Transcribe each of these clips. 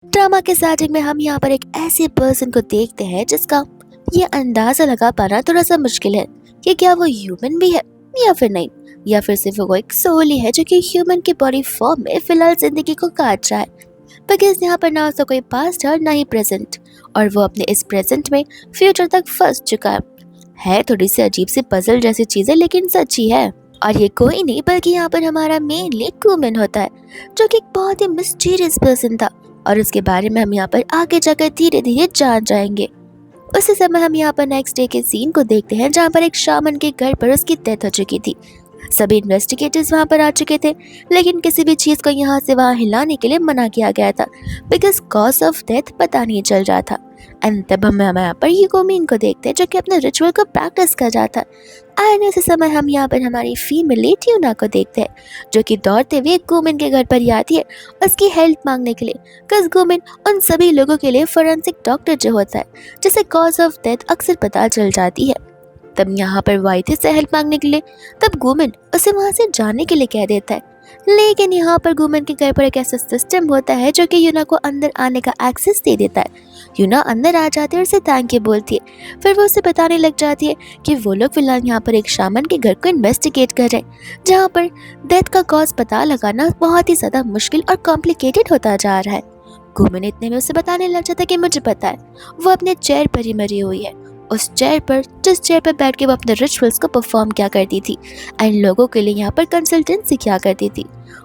Drama के starting में हम यहाँ पर एक ऐसे पर्सन को देखते हैं जिसका ये अंदाजा लगा पाना थोड़ा सा मुश्किल है कि क्या वो ह्यूमन भी है या फिर नहीं, या फिर सिर्फ वो एक सोल ही है जो कि ह्यूमन की बॉडी फॉर्म में फिलहाल जिंदगी को काट रहा है। बिकॉज यहाँ पर ना उसका कोई पास्ट है और ना ही प्रेजेंट, और वो अपने इस प्रेजेंट में फ्यूचर तक फंस चुका है। थोड़ी सी अजीब सी पजल जैसी चीजें लेकिन सच्ची है। और ये कोई नहीं बल्कि यहाँ पर हमारा मेनली कूमन होता है, जो कि एक बहुत ही मिस्टीरियस पर्सन था, और उसके बारे में हम यहाँ पर आगे जाकर धीरे धीरे जान जाएंगे। उसी समय हम यहाँ पर नेक्स्ट डे के सीन को देखते हैं जहाँ पर एक शामन के घर पर उसकी डेथ हो चुकी थी। सभी इन्वेस्टिगेटर्स वहाँ पर आ चुके थे, लेकिन किसी भी चीज़ को यहाँ से वहाँ हिलाने के लिए मना किया गया था बिकॉज कॉज ऑफ डेथ पता नहीं चल रहा था। एंड तब हम यहाँ पर यूगोमीन को देखते हैं जो कि अपने रिचुअल को प्रैक्टिस कर रहा था। एंड उसी समय हम यहाँ पर हमारी फीमेल ट्यूना को देखते हैं जो कि दौड़ते हुए गुमिन के घर पर आती है उसकी हेल्प मांगने के लिए, बिकॉज गुमिन उन सभी लोगों के लिए फोरेंसिक डॉक्टर जो होता है जिसे कॉज ऑफ डेथ अक्सर पता चल जाती है। तब यहाँ पर वाइथी से हेल्प मांगने के लिए तब गुमिन उसे वहाँ से जाने के लिए कह देता है, लेकिन यहाँ पर गुमिन के घर पर एक ऐसा सिस्टम होता है जो कि यूना को अंदर आने का एक्सेस दे देता है। यूना अंदर आ जाती है और उसे थैंक यू बोलती है। फिर वो उसे बताने लग जाती है कि वो लोग फिलहाल यहाँ पर एक शामन के घर को इन्वेस्टिगेट कर रहे हैं जहाँ पर डेथ का कॉज पता लगाना बहुत ही ज़्यादा मुश्किल और कॉम्प्लिकेटेड होता जा रहा है। गुमिन इतने में उसे बताने लग जाता है कि मुझे पता है, वो अपने चेयर पर ही मरी हुई है, उस चेयर पर जिस चेयर पर बैठ के वो अपने रिचुअल्स को परफॉर्म किया करती थी एंड लोगों के लिए यहाँ पर कंसल्टेंसी किया करती थी,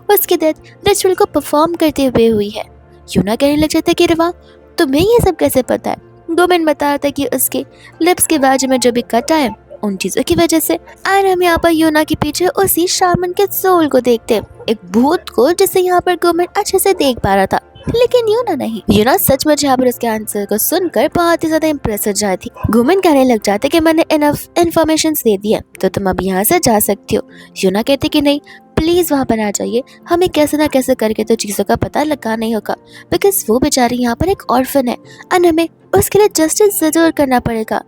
उसकी डेथ रिचुअल को परफॉर्म करते हुए हुई है। यूना कहने लग जाता है कि रवा, तुम्हें ये सब कैसे पता है? गोमेन बता रहा था कि उसके लिप्स के बाजू में जो भी कट आए उन चीज़ों की वजह से। और हम यहाँ पर यूना के पीछे उसी शामन के सोल को देखते हैं, एक भूत को जिसे यहाँ पर गोमेन अच्छे से देख पा रहा था, लेकिन यूना नहीं। यूना सचमुच यहाँ पर उसके आंसर को सुनकर बहुत ही ज्यादा इम्प्रेस हो जाती। गुमिन कहने लग जाते कि मैंने इनफ इन्फॉर्मेशन दे दिया तो तुम अब यहाँ से जा सकती हो। यूना कहती कि नहीं, प्लीज वहाँ पर आ जाइए, हमें कैसे ना कैसे करके तो चीज़ों का पता लगाना ही होगा, बिकॉज वो बेचारी यहाँ पर एक ऑर्फन है और हमें उसके लिए जस्टिस जरूर करना पड़ेगा।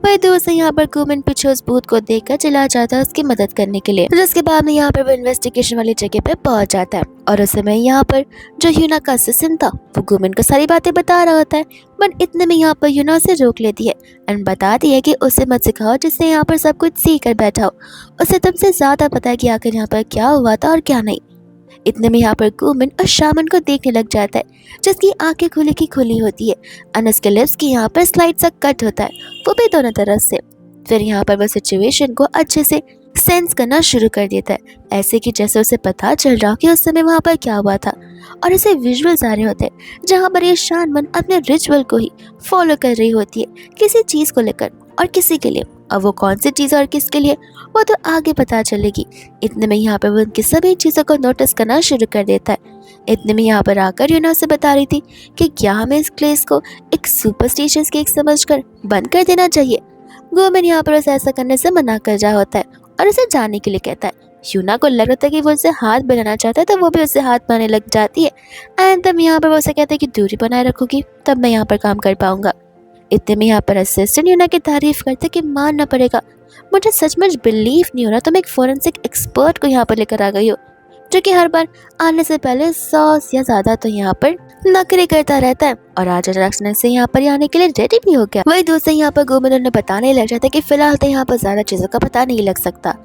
वही दूर से यहाँ पर गुमिन पीछे उस भूत को देखकर चला जाता है उसकी मदद करने के लिए, जिसके बाद में यहाँ पर वो इन्वेस्टिगेशन वाली जगह पे पहुंच जाता है। और उस समय यहाँ पर जो यूना का असिस्टेंट था वो गुमिन को सारी बातें बता रहा होता है, बट इतने में यहाँ पर यूना उसे रोक लेती है एंड बताती है कि उसे मत सिखाओ जिससे यहाँ पर सब कुछ सीख कर बैठा हो, उसे तुमसे ज्यादा पता है कि आखिर यहाँ पर क्या हुआ था और क्या नहीं। इतने में यहाँ पर गुमिन उस शामन को देखने लग जाता है जिसकी आंखें खुली की खुली होती है और उसके लिप्स की यहाँ पर स्लाइड सा कट होता है, वो भी दोनों तरफ से। फिर यहाँ पर वो सिचुएशन को अच्छे से सेंस करना शुरू कर देता है, ऐसे कि जैसे उसे पता चल रहा कि उस समय वहाँ पर क्या हुआ था, और उसे विजुअल्स आ रहे होते हैं जहाँ पर ये शानमन अपने रिचुअल को ही फॉलो कर रही होती है किसी चीज़ को लेकर और किसी के लिए। अब वो कौन सी चीज़ और किसके लिए वो तो आगे पता चलेगी। इतने में यहाँ पर वो उनकी सभी चीज़ों को नोटिस करना शुरू कर देता है। इतने में यहाँ पर आकर यूना से बता रही थी कि क्या हमें इस क्लेस को एक सुपरस्टिशियस केक समझकर बंद कर देना चाहिए। गोमेन यहाँ पर उसे ऐसा करने से मना कर रहा होता है और उसे जाने के लिए कहता है। यूना को लग रहा था कि वो उसे हाथ बनाना चाहता है तो वो भी उसे हाथ बनाने लग जाती है एंड तब यहाँ पर वो उसे कहता है कि दूरी बनाए रखोगी तब मैं यहाँ पर काम कर पाऊंगा। इतने में यहाँ पर असिस्टेंट यूना की तारीफ करते कि मानना पड़ेगा, मुझे सचमुच बिलीव नहीं हो रहा तुम एक फोरेंसिक एक्सपर्ट को यहाँ पर लेकर आ गई हो जो कि हर बार आने से पहले 100 या ज़्यादा तो यहाँ पर नखरे करता रहता है और आज अचानक से यहाँ पर आने के लिए रेडी भी हो गया। वही दूसरे यहाँ पर गोमेन उन्हें बताने लग जाता है कि फिलहाल तो यहाँ पर ज़्यादा चीज़ों का पता नहीं लग सकता,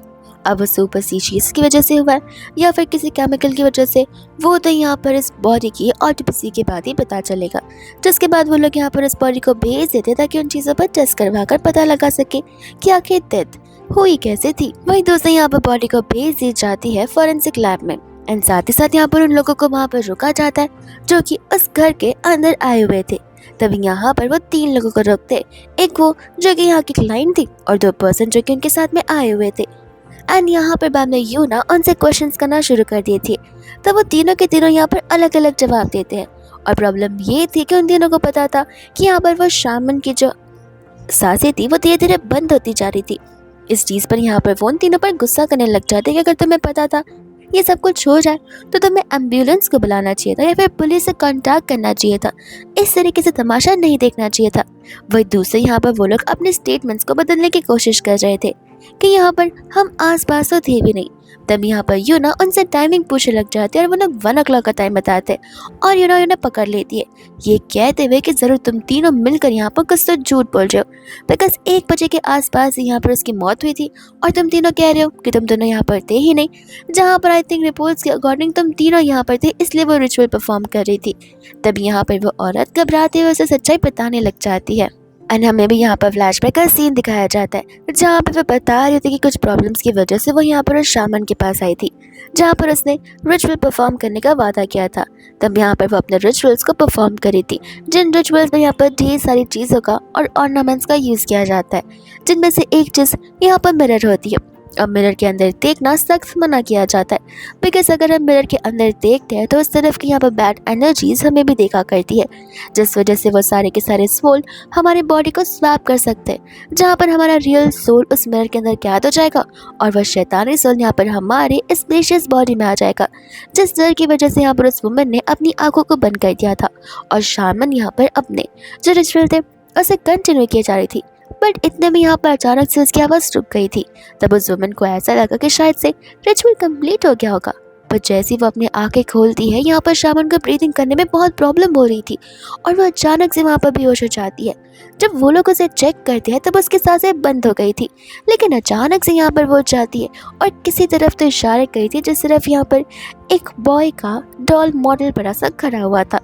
अब वो सुपरस्टिशियस की वजह से हुआ है या फिर किसी केमिकल की वजह से, वो तो यहाँ पर इस बॉडी की ऑटोप्सी के बाद ही पता चलेगा, जिसके बाद वो लोग यहाँ पर इस बॉडी को भेज देते ताकि उन चीज़ों पर टेस्ट करवा कर पता लगा सके कि आखिर डेथ हुई कैसे थी। वही दूसरे यहाँ पर बॉडी को भेज दी जाती है फॉरेंसिक लैब में एंड साथ ही साथ यहाँ पर उन लोगों को वहाँ पर रोका जाता है जो कि उस घर के अंदर आए हुए थे। तभी यहाँ पर वो 3 लोगों को रोकते, एक वो जो कि यहाँ की क्लाइंट थी और 2 पर्सन जो कि उनके साथ में आए हुए थे। एंड यहाँ पर बाद में यूना उनसे क्वेश्चंस करना शुरू कर दिए थे, तब वो तीनों के तीनों यहाँ पर अलग अलग जवाब देते हैं। और प्रॉब्लम ये थी कि उन तीनों को पता था कि यहाँ पर वो शामन की जो सांसें थी वो धीरे धीरे बंद होती जा रही थी। इस चीज़ पर यहाँ पर वो उन तीनों पर गुस्सा करने लग जाते कि अगर तुम्हें पता था ये सब कुछ हो जाए तो तुम्हें एम्बुलेंस को बुलाना चाहिए था या फिर पुलिस से कांटेक्ट करना चाहिए था, इस तरीके से तमाशा नहीं देखना चाहिए था। वही दूसरे यहाँ पर वो लोग अपने स्टेटमेंट्स को बदलने की कोशिश कर रहे थे कि यहाँ पर हम आसपास तो थे भी नहीं। तब यहाँ पर यूना उनसे टाइमिंग पूछने लग जाती है और वो लोग 1 o'clock का टाइम बताते हैं और यूना उन्हें पकड़ लेती है, ये कहते हुए कि ज़रूर तुम तीनों मिलकर यहाँ पर कुछ तो झूठ बोल रहे हो, बिकॉज 1 बजे के आसपास ही यहाँ पर उसकी मौत हुई थी और तुम तीनों कह रहे हो कि तुम दोनों यहाँ पर थे ही नहीं, जहाँ पर आई थिंक रिपोर्ट्स के अकॉर्डिंग तुम तीनों यहाँ पर थे, इसलिए वो रिचुअल परफॉर्म कर रही थी। तब यहाँ पर वो औरत घबराते हुए उसे सच्चाई बताने लग जाती है एंड हमें भी यहाँ पर फ्लैशबैक का सीन दिखाया जाता है जहाँ पे वो बता रही थी कि कुछ प्रॉब्लम्स की वजह से वो यहाँ पर उस शामन के पास आई थी जहाँ पर उसने रिचुअल परफॉर्म करने का वादा किया था। तब यहाँ पर वो अपने रिचुअल्स को परफॉर्म करी थी, जिन रिचुअल्स में यहाँ पर ढेर सारी चीज़ों का और ऑर्नामेंट्स का यूज़ किया जाता है, जिनमें से एक चीज़ यहाँ पर मिरर होती है। और मिरर के अंदर देखना सख्त मना किया जाता है, बिकॉज अगर हम मिरर के अंदर देखते हैं तो उस तरफ की यहाँ पर बैड एनर्जीज हमें भी देखा करती है, जिस वजह से वो सारे के सारे सोल हमारी बॉडी को स्वैप कर सकते हैं, जहाँ पर हमारा रियल सोल उस मिरर के अंदर कैद हो जाएगा और वह शैतानी सोल यहाँ पर हमारे इस प्रेशियस बॉडी में आ जाएगा, जिस डर की वजह से यहाँ पर उस वुमन ने अपनी आंखों को बंद कर दिया था और शामन यहाँ पर अपने जो रिचुअल थे उसे कंटिन्यू किए जा रही थी। बट इतने में यहाँ पर अचानक से उसकी आवाज़ रुक गई थी। तब उस वुमन को ऐसा लगा कि शायद से रिचुअल कंप्लीट हो गया होगा, पर जैसे ही वो अपनी आंखें खोलती है यहाँ पर शामन को ब्रीदिंग करने में बहुत प्रॉब्लम हो रही थी और वो अचानक से वहाँ पर बेहोश हो जाती है। जब वो लोग उसे चेक करते हैं तब उसकी सांसें बंद हो गई थी, लेकिन अचानक से यहाँ पर वो जाती है और किसी तरफ तो इशारे करी थी जिस तरफ यहाँ पर एक बॉय का डॉल मॉडल बड़ा सा खड़ा हुआ था।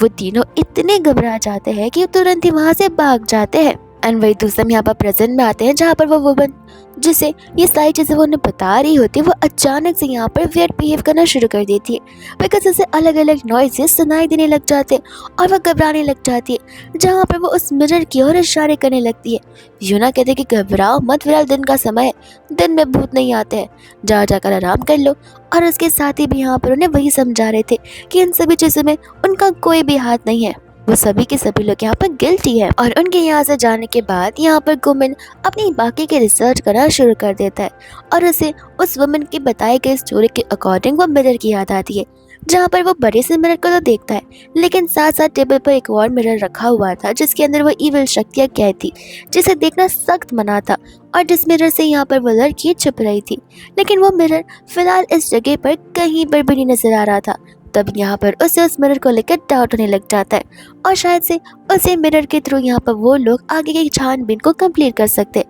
वो तीनों इतने घबरा जाते हैं कि तुरंत ही वहाँ से भाग जाते हैं एंड वही दूसरा यहाँ पर प्रेजेंट में आते हैं जहाँ पर वो वुमन जिसे ये सारी चीज़ें वो उन्हें बता रही होती है वो अचानक से यहाँ पर वियर्ड बिहेव करना शुरू कर देती है, बिकॉज उसे अलग अलग नॉइजेस सुनाई देने लग जाते हैं और वह घबराने लग जाती है, जहाँ पर वो उस मिरर की ओर इशारे करने लगती है। यूना कहते कि घबराओ मत, फिलहाल दिन का समय है, दिन में भूत नहीं आते हैं, जाकर आराम कर लो। और उसके साथ ही भी यहाँ पर उन्हें वही समझा रहे थे कि इन सभी चीज़ों में उनका कोई भी हाथ नहीं है, वो सभी के सभी लोग यहाँ पर गिल्टी है। और उनके यहाँ से जाने के बाद यहाँ पर गुमिन अपनी बाकी के रिसर्च करना शुरू कर देता है और उसे उस वुमन की बताई गई स्टोरी के अकॉर्डिंग वो मिरर की याद आती है, जहाँ पर वो बड़े से मिरर को तो देखता है, लेकिन साथ साथ टेबल पर एक और मिरर रखा हुआ था जिसके अंदर वो इविल शक्तियाँ कैद थी, जिसे देखना सख्त मना था और जिस मिरर से यहाँ पर वो लड़की छुप रही थी, लेकिन वो मिरर फिलहाल इस जगह पर कहीं पर भी नहीं नजर आ रहा था। तब यहाँ पर उसे उस मिरर को लेकर डाउट होने लग जाता है और शायद से उसे मिरर के थ्रू यहाँ पर वो लोग आगे की छानबीन को कंप्लीट कर सकते।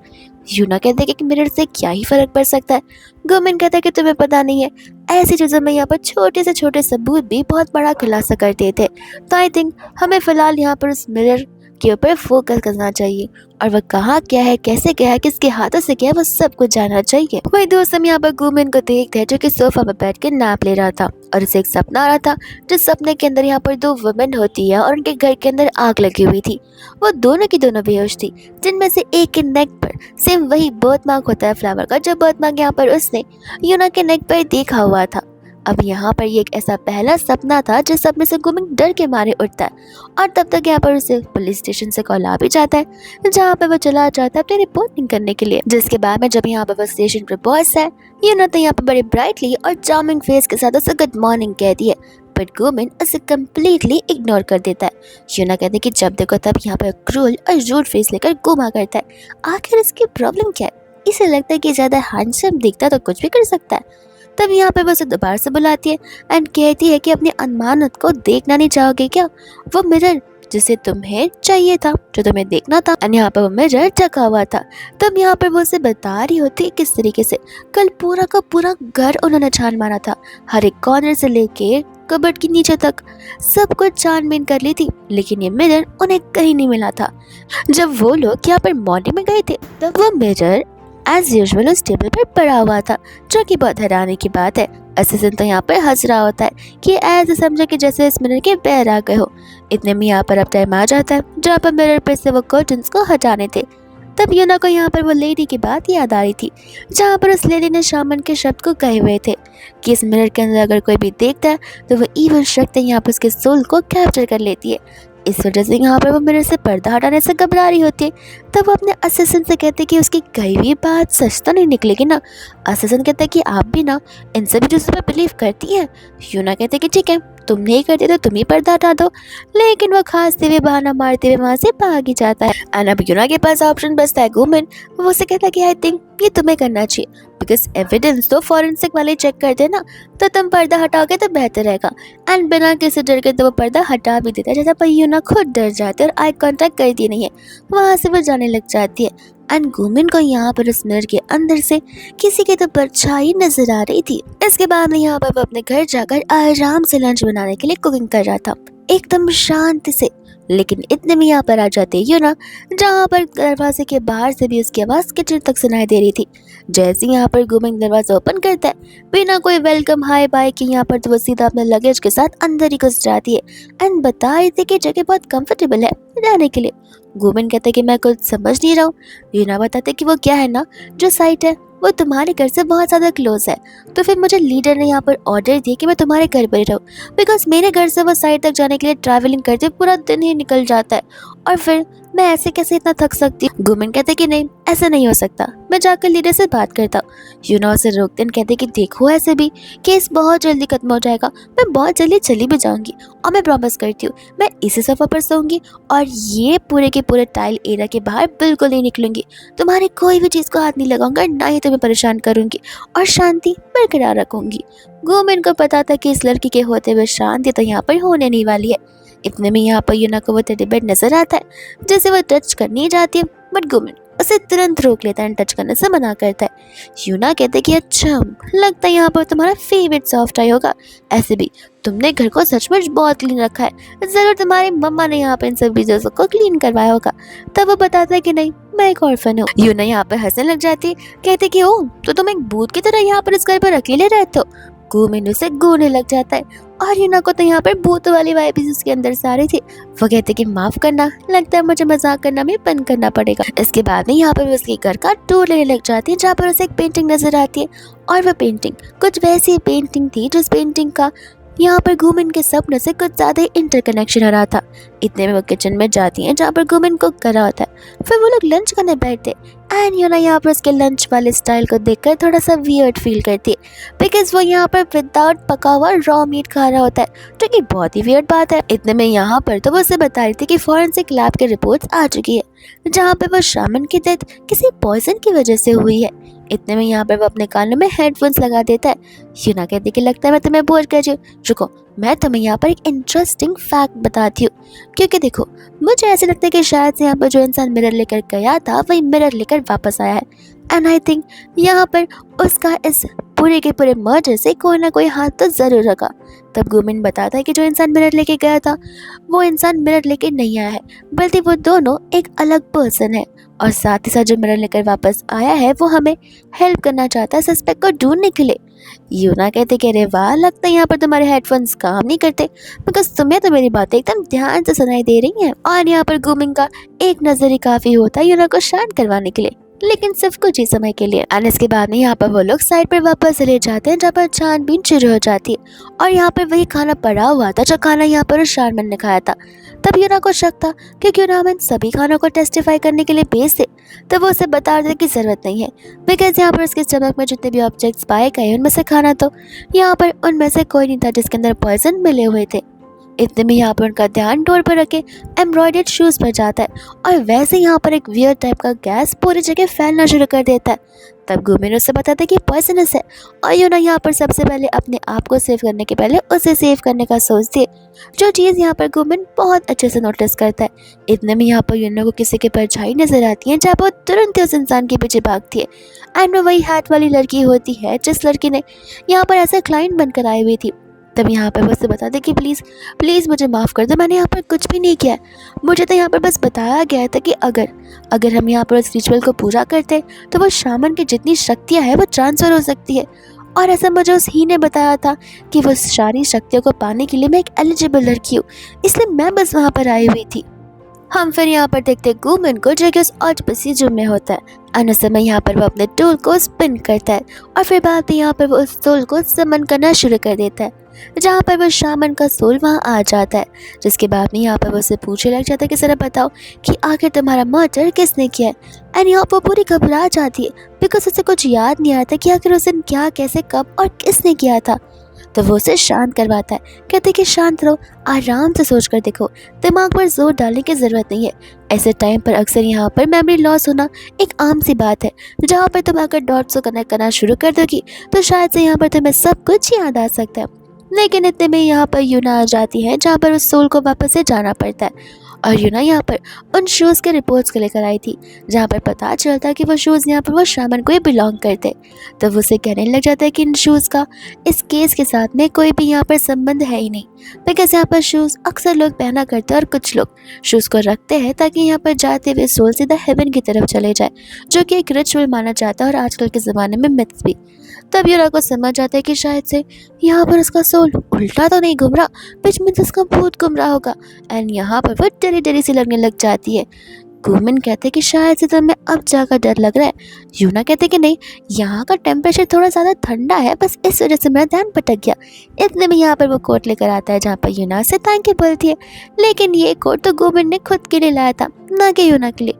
यूना कहते हैं कि मिरर से क्या ही फर्क पड़ सकता है। गोमिन कहता है कि तुम्हें पता नहीं है, ऐसी चीज़ों में यहाँ पर छोटे से छोटे सबूत भी बहुत बड़ा खुलासा करते थे। तो आई थिंक हमें फ़िलहाल यहाँ पर उस मिरर के ऊपर फोकस करना चाहिए और वह कहाँ क्या है, कैसे क्या है, किसके हाथों से क्या है, वो सब कुछ जानना चाहिए। वही दोस्त हम यहाँ पर गुमिन को देखते हैं जो कि सोफा पर बैठ के नैप ले रहा था और उसे एक सपना आ रहा था, जिस सपने के अंदर यहाँ पर 2 वुमेन होती है और उनके घर के अंदर आग लगी हुई थी। वो दोनों की दोनों बेहोश थी, जिनमें से एक के नेक पर सेम वही बर्थ मार्क होता है फ्लावर का, जो बर्थ मार्क यहाँ पर उसने यूना के नेक पर देखा हुआ था। अब यहाँ पर ये एक ऐसा पहला सपना था जिस सपने से गुमिन डर के मारे उठता है और तब तक यहाँ पर उसे पुलिस स्टेशन से कॉल आ भी जाता है, जहाँ पर वो चला जाता है अपनी रिपोर्टिंग करने के लिए। जिसके बाद में जब यहाँ पर वो स्टेशन पर पहुंचता है, यूना तो यहाँ पर बड़े ब्राइटली और चार्मिंग फेस के साथ उसे गुड मॉर्निंग कहती है, बट गुमिन उसे कम्प्लीटली इग्नोर कर देता है। यूना कहते कि जब देखो तब यहाँ पर क्रूल और रूड फेस लेकर घुमा करता है, आखिर इसकी प्रॉब्लम क्या है? इसे लगता है कि ज़्यादा हैंडसम दिखता तो कुछ भी कर सकता है। तब यहाँ पे वो उसे दोबारा से बुलाती है एंड कहती है कि अपनी अनमानत को देखना नहीं चाहोगे क्या? वो मिरर जिसे तुम्हें चाहिए था, जो तुम्हें देखना था, एंड यहाँ पर वो मिरर ढका हुआ था। तब यहाँ पर वो उसे बता रही होती है किस तरीके से कल पूरा का पूरा घर उन्होंने छान मारा था, हर एक कॉर्नर से लेके कबर्ड के नीचे तक सब कुछ छानबीन कर ली थी, लेकिन ये मिरर उन्हें कहीं नहीं मिला था। जब वो लोग यहाँ पर मॉर्निंग में गए थे तब वो मिरर एज यूजुअल उस टेबल पर पड़ा हुआ था, जो कि बहुत हैरानी की बात है। असिस्टेंट तो यहाँ पर हंस रहा होता है कि ऐसे समझे कि जैसे इस मिरर के पैर आ गए हो। इतने में यहाँ पर अब टाइम आ जाता है जहाँ पर मिरर पर से वो कर्टन्स को हटाने थे। तब यूना को यहाँ पर वो लेडी की बात याद आ रही थी, जहाँ पर उस लेडी ने शामन के शब्द को कहे हुए थे कि इस मिरर के अंदर अगर कोई भी देखता है तो वो इविल शक्ति यहाँ पर उसके सोल को कैप्चर कर लेती है। इस वजह से यहाँ पर वो मिरर से पर्दा हटाने से घबरा रही होती है। तब वो अपने असिस्टेंट से कहते कि उसकी कही हुई बात सच तो नहीं निकलेगी ना। असिस्टेंट कहते कि आप भी ना इन सभी चीज़ों पर बिलीव करती हैं। यूना कहते कि ठीक है, तुम नहीं करते तो तुम ही पर्दा हटा दो। लेकिन वो खांसते हुए बहाना मारते हुए वहाँ से भाग ही जाता है। एंड अब यूना के पास ऑप्शन बचता है गुमिन। वो उसे कहता है कि आई थिंक ये तुम्हें करना चाहिए, बिकॉज एविडेंस तो फॉरेंसिक वाले चेक करते ना, तो तुम पर्दा हटाओगे तो बेहतर रहेगा। एंड बिना किसी डर के तो वो पर्दा हटा भी देता है, जैसा पर यूना खुद डर जाती है और आई कांटेक्ट करती नहीं है। वहाँ से वो जाने लग जाती है। एंड गुमिन को यहाँ पर उस मिरर के अंदर से किसी की तो परछाई नजर आ रही थी। इसके बाद यहाँ पर वो अपने घर जाकर आराम से लंच बनाने के लिए कुकिंग कर रहा था, एकदम शांति से। लेकिन इतने में यहाँ पर आ जाते यूना, जहाँ पर दरवाजे के बाहर से भी उसकी आवाज किचन तक सुनाई दे रही थी। जैसे यहाँ पर गुमिन दरवाजा ओपन करता है, बिना कोई वेलकम हाय बाय के यहाँ पर तो वो सीधा अपने लगेज के साथ अंदर ही घुस जाती है। एंड बता रही थी कि जगह बहुत कंफर्टेबल है रहने के लिए। गुमिन कहते कि मैं कुछ समझ नहीं रहा हूँ। यूना बताते कि वो क्या है ना, जो साइट है वो तुम्हारे घर से बहुत ज़्यादा क्लोज है, तो फिर मुझे लीडर ने यहाँ पर ऑर्डर दिया कि मैं तुम्हारे घर पर ही रहूँ, बिकॉज मेरे घर से वो साइट तक जाने के लिए ट्रैवलिंग करते पूरा दिन ही निकल जाता है, और फिर मैं ऐसे कैसे इतना थक सकती हूँ। गुमिन कहते कि नहीं, ऐसा नहीं हो सकता, मैं जाकर लीडर से बात करता हूँ। यूना उसे रोकते कहते कि देखो ऐसे भी केस बहुत जल्दी खत्म हो जाएगा, मैं बहुत जल्दी चली भी जाऊंगी, और मैं प्रॉमिस करती हूँ मैं इसी सोफा पर सोऊंगी और ये पूरे के पूरे टाइल एरिया के बाहर बिल्कुल नहीं निकलूंगी, तुम्हारे कोई भी चीज़ को हाथ नहीं लगाऊंगा, ना ही तुम्हें परेशान करूंगी, और शांति बरकरार रखूंगी। गुमिन को पता था कि इस लड़की के होते हुए शांति तो यहाँ पर होने नहीं वाली है। इतने में यहाँ पर यूना को वो टेडी बेड नजर आता है, जैसे वो टच करनी जाती है, बट गुमिन उसे तुरंत रोक लेता है, टच करने से मना करता है। यूना कहते कि अच्छा, लगता है यहाँ पर तुम्हारा फेवरेट सॉफ्ट टॉय होगा, ऐसे भी तुमने घर को सचमुच बहुत क्लीन रखा है, जरूर तुम्हारी मम्मा ने यहाँ पर इन सब चीजों को क्लीन करवाया होगा। तब वो बताता है कि नहीं, मैं एक ऑर्फन हूँ। यूना यहाँ पर हंसने लग जाती है, कहते कि ओ, तो तुम एक भूत की तरह यहाँ पर इस घर पर अकेले रहते हो। गुमिन उसे घूरने लग जाता है, और यूना को तो यहाँ पर भूत वाली वाइब्स उसके अंदर सारी थी। वो कहते कि माफ करना, लगता है मुझे मजाक करना में बंद करना पड़ेगा। इसके बाद में यहाँ पर उसके घर का टूर लेने लग जाती है, जहाँ पर उसे एक पेंटिंग नजर आती है, और वह पेंटिंग कुछ वैसी पेंटिंग थी जिस पेंटिंग का यहाँ पर गुमिन के सपने से कुछ ज्यादा ही इंटरकनेक्शन हो रहा था। इतने में वो किचन में जाती हैं, जहाँ पर गुमिन कुक कर रहा होता है। फिर वो लोग लंच करने बैठते, एंड यूना यहाँ पर उसके लंच वाले स्टाइल को देखकर थोड़ा सा वियर्ड फील करती है, बिकॉज वो यहाँ पर विदाउट पका हुआ रॉ मीट खा रहा होता है, जो कि बहुत ही वियर्ड बात है। इतने में यहाँ पर तो वो उसे बता रही थी कि फॉरेंसिक लैब के रिपोर्ट्स आ चुकी है, जहाँ पर वो शामन की डेथ किसी पॉइजन की वजह से हुई है। इतने में यहाँ पर वो अपने कानों में हेडफोन्स लगा देता है। यूना कहती कि लगता है मैं तुम्हें बोर कर रही हूँ, रुको मैं तुम्हें यहाँ पर एक इंटरेस्टिंग फैक्ट बताती हूँ, क्योंकि देखो मुझे ऐसे लगता है कि शायद से यहाँ पर जो इंसान मिरर लेकर गया था वही मिरर लेकर वापस आया है, एंड आई थिंक यहाँ पर उसका इस पूरे के पूरे मर्डर से कोई ना कोई हाथ तो जरूर रखा। तब गुमिन बताता है कि जो इंसान मिरर लेके गया था वो इंसान मिरर लेके नहीं आया है, बल्कि वो दोनों एक अलग पर्सन है, और साथ ही साथ जो मिरर लेकर वापस आया है वो हमें हेल्प करना चाहता है सस्पेक्ट को ढूंढने के लिए। यूना कहते कि अरे वाह, लगता है यहाँ पर तुम्हारे हेडफोन्स काम नहीं करते, बिकॉज तुम्हें तो मेरी बातें एकदम ध्यान से सुनाई दे रही हैं। और यहाँ पर गुमिन का एक नजर ही काफी होता है यूना को शांत करवाने के लिए, लेकिन सिर्फ कुछ ही समय के लिए। और इसके बाद में यहाँ पर वो लोग साइड पर वापस चले जाते हैं, जहाँ पर छानबीन शुरू हो जाती है, और यहाँ पर वही खाना पड़ा हुआ था जो खाना यहाँ पर शारमन ने खाया था। तब यूना को शक था कि क्यों ना हम इन सभी खानों को टेस्टिफाई करने के लिए भेज दे। तब वो उसे बता देने की जरूरत नहीं है, बिकॉज यहाँ पर उसके स्टमक में जितने भी ऑब्जेक्ट्स पाए गए उनमें से खाना तो यहाँ पर उनमें से कोई नहीं था जिसके अंदर पॉइजन मिले हुए थे। इतने में यहाँ पर उनका ध्यान डोर पर रखे एम्ब्रॉयडर्ड शूज पर जाता है, और वैसे यहाँ पर एक वियर टाइप का गैस पूरी जगह फैलना शुरू कर देता है। तब गुमिन उससे बताता है कि पॉइजनस है, और यूना यहाँ पर सबसे पहले अपने आप को सेव करने के पहले उसे सेव करने का सोचती है, जो चीज़ यहाँ पर गुमिन बहुत अच्छे से नोटिस करता है। इतने में यहाँ पर यूना को किसी की परछाई नजर आती है, जहाँ पर तुरंत ही उस इंसान के पीछे भागती है, एंड वो वही हैट वाली लड़की होती है जिस लड़की ने यहाँ पर ऐसे क्लाइंट बनकर आई हुई थी। तब यहाँ पर बस बता दे कि प्लीज़ प्लीज़ मुझे माफ़ कर दो, मैंने यहाँ पर कुछ भी नहीं किया है, मुझे तो यहाँ पर बस बताया गया था कि अगर हम यहाँ पर उस रिचुअल को पूरा करते तो वो शामन की जितनी शक्तियाँ हैं वो ट्रांसफ़र हो सकती है, और ऐसा मुझे उस ही ने बताया था कि वो सारी शक्तियों को पाने के लिए मैं एक एलिजिबल लड़की हूँ, इसलिए मैं बस वहाँ पर आई हुई थी। हम फिर यहाँ पर देखते गुमिन को जो कि उस ऑटोपसी में होता है, और उस समय यहाँ पर वो अपने टूल को स्पिन करता है, और फिर बाद में यहाँ पर वो उस टूल को समन करना शुरू कर देता है, जहाँ पर वो शामन का सोल वहाँ आ जाता है। जिसके बाद में यहाँ पर वो उससे पूछने लग जाता है कि जरा बताओ कि आखिर तुम्हारा मर्डर किसने किया है। एंड यहाँ पर पूरी घबरा जाती है, बिकॉज उसे कुछ याद नहीं आता कि आखिर उस दिन क्या, कैसे, कब और किसने किया था। तो वो उसे शांत करवाता है, कहते कि शांत रहो, आराम से सोच कर देखो, दिमाग पर जोर डालने की जरूरत नहीं है। ऐसे टाइम पर अक्सर यहाँ पर मेमोरी लॉस होना एक आम सी बात है। जहाँ पर तुम अगर डॉट्स को कनेक्ट करना शुरू कर दोगी तो शायद से यहाँ पर तुम्हें सब कुछ याद आ सकता है। लेकिन इतने में यहाँ पर यूना आ जाती है, जहाँ पर उस सोल को वापस से जाना पड़ता है। और यूना यहाँ पर उन शूज़ के रिपोर्ट्स को लेकर आई थी, जहाँ पर पता चलता है कि वो शूज़ यहाँ पर वो शामन को ही बिलोंग करते। तब उसे कहने लग जाता है कि इन शूज़ का इस केस के साथ में कोई भी यहाँ पर संबंध है ही नहीं, बिकॉज यहाँ पर शूज़ अक्सर लोग पहना करते हैं और कुछ लोग शूज़ को रखते हैं ताकि यहाँ पर जाते हुए सोल सीधा हेवन की तरफ चले जाए, जो कि एक रिचुअल माना जाता है और आजकल के ज़माने में मिथ्स भी। तब यूना को समझ आता है कि शायद से यहाँ पर उसका सोल उल्टा तो नहीं घूम रहा, बीच में जिसका भूत घूम रहा होगा। एंड यहाँ पर वो डरी डरी सी लगने लग जाती है। गुमिन कहते कि शायद से तुम्हें अब जाकर डर लग रहा है। यूना कहते कि नहीं, यहाँ का टेम्परेचर थोड़ा ज़्यादा ठंडा है, बस इस वजह से मेरा ध्यान भटक गया। इतने में यहाँ पर वो कोट लेकर आता है, जहाँ पर यूना से थैंक यू बोलती है। लेकिन ये कोट तो गुमिन ने खुद के लिए लाया था, ना कि यूना के लिए।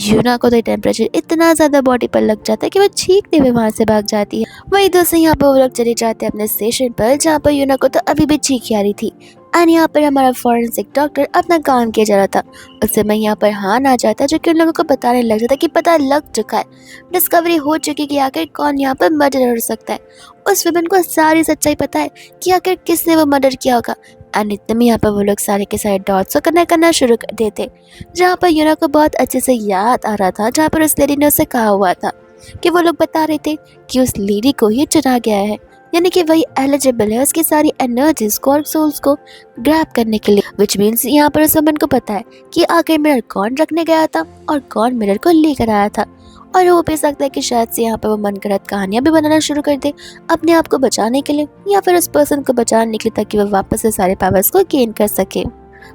यूना को तो टेम्परेचर इतना ज़्यादा बॉडी पर लग जाता है कि वो चीखते हुए वहाँ से भाग जाती है। वही दोस्तों यहाँ पर वो लोग चले जाते हैं अपने स्टेशन पर, जहाँ पर यूना को तो अभी भी चीख आ रही थी। एंड यहाँ पर हमारा फॉरेंसिक डॉक्टर अपना काम किया जा रहा था। उस समय यहाँ पर हान आ जाता है, जो कि उन लोगों को बताने लग जाता है कि पता लग चुका है, डिस्कवरी हो चुकी है कि आखिर कौन यहाँ पर मर्डर हो सकता है। उस विमेन को सारी सच्चाई पता है कि आखिर किसने वो मर्डर किया होगा। एंड इतने में यहाँ पर वो लोग सारे के सारे डॉट्स को कनेक्ट करना शुरू कर देते, जहाँ पर यूना को बहुत अच्छे से याद आ रहा था, जहाँ पर उस लेडी ने उसे कहा हुआ था कि वो लोग बता रहे थे कि उस लेडी को ही चुना गया है, यानी कि वही एलिजिबल है उसकी सारी एनर्जीज को और सोल्स को ग्रैब करने के लिए। विच मीन्स यहाँ पर उस वुमन को पता है कि आखिर मिरर कौन रखने गया था और कौन मिरर को लेकर आया था। और हो भी सकता है कि शायद से यहाँ पर वो मनगढ़ंत कहानियां भी बनाना शुरू कर दे अपने आप को बचाने के लिए, या फिर उस पर्सन को बचाने के लिए, ताकि वो वापस से सारे पावर्स को गेन कर सके।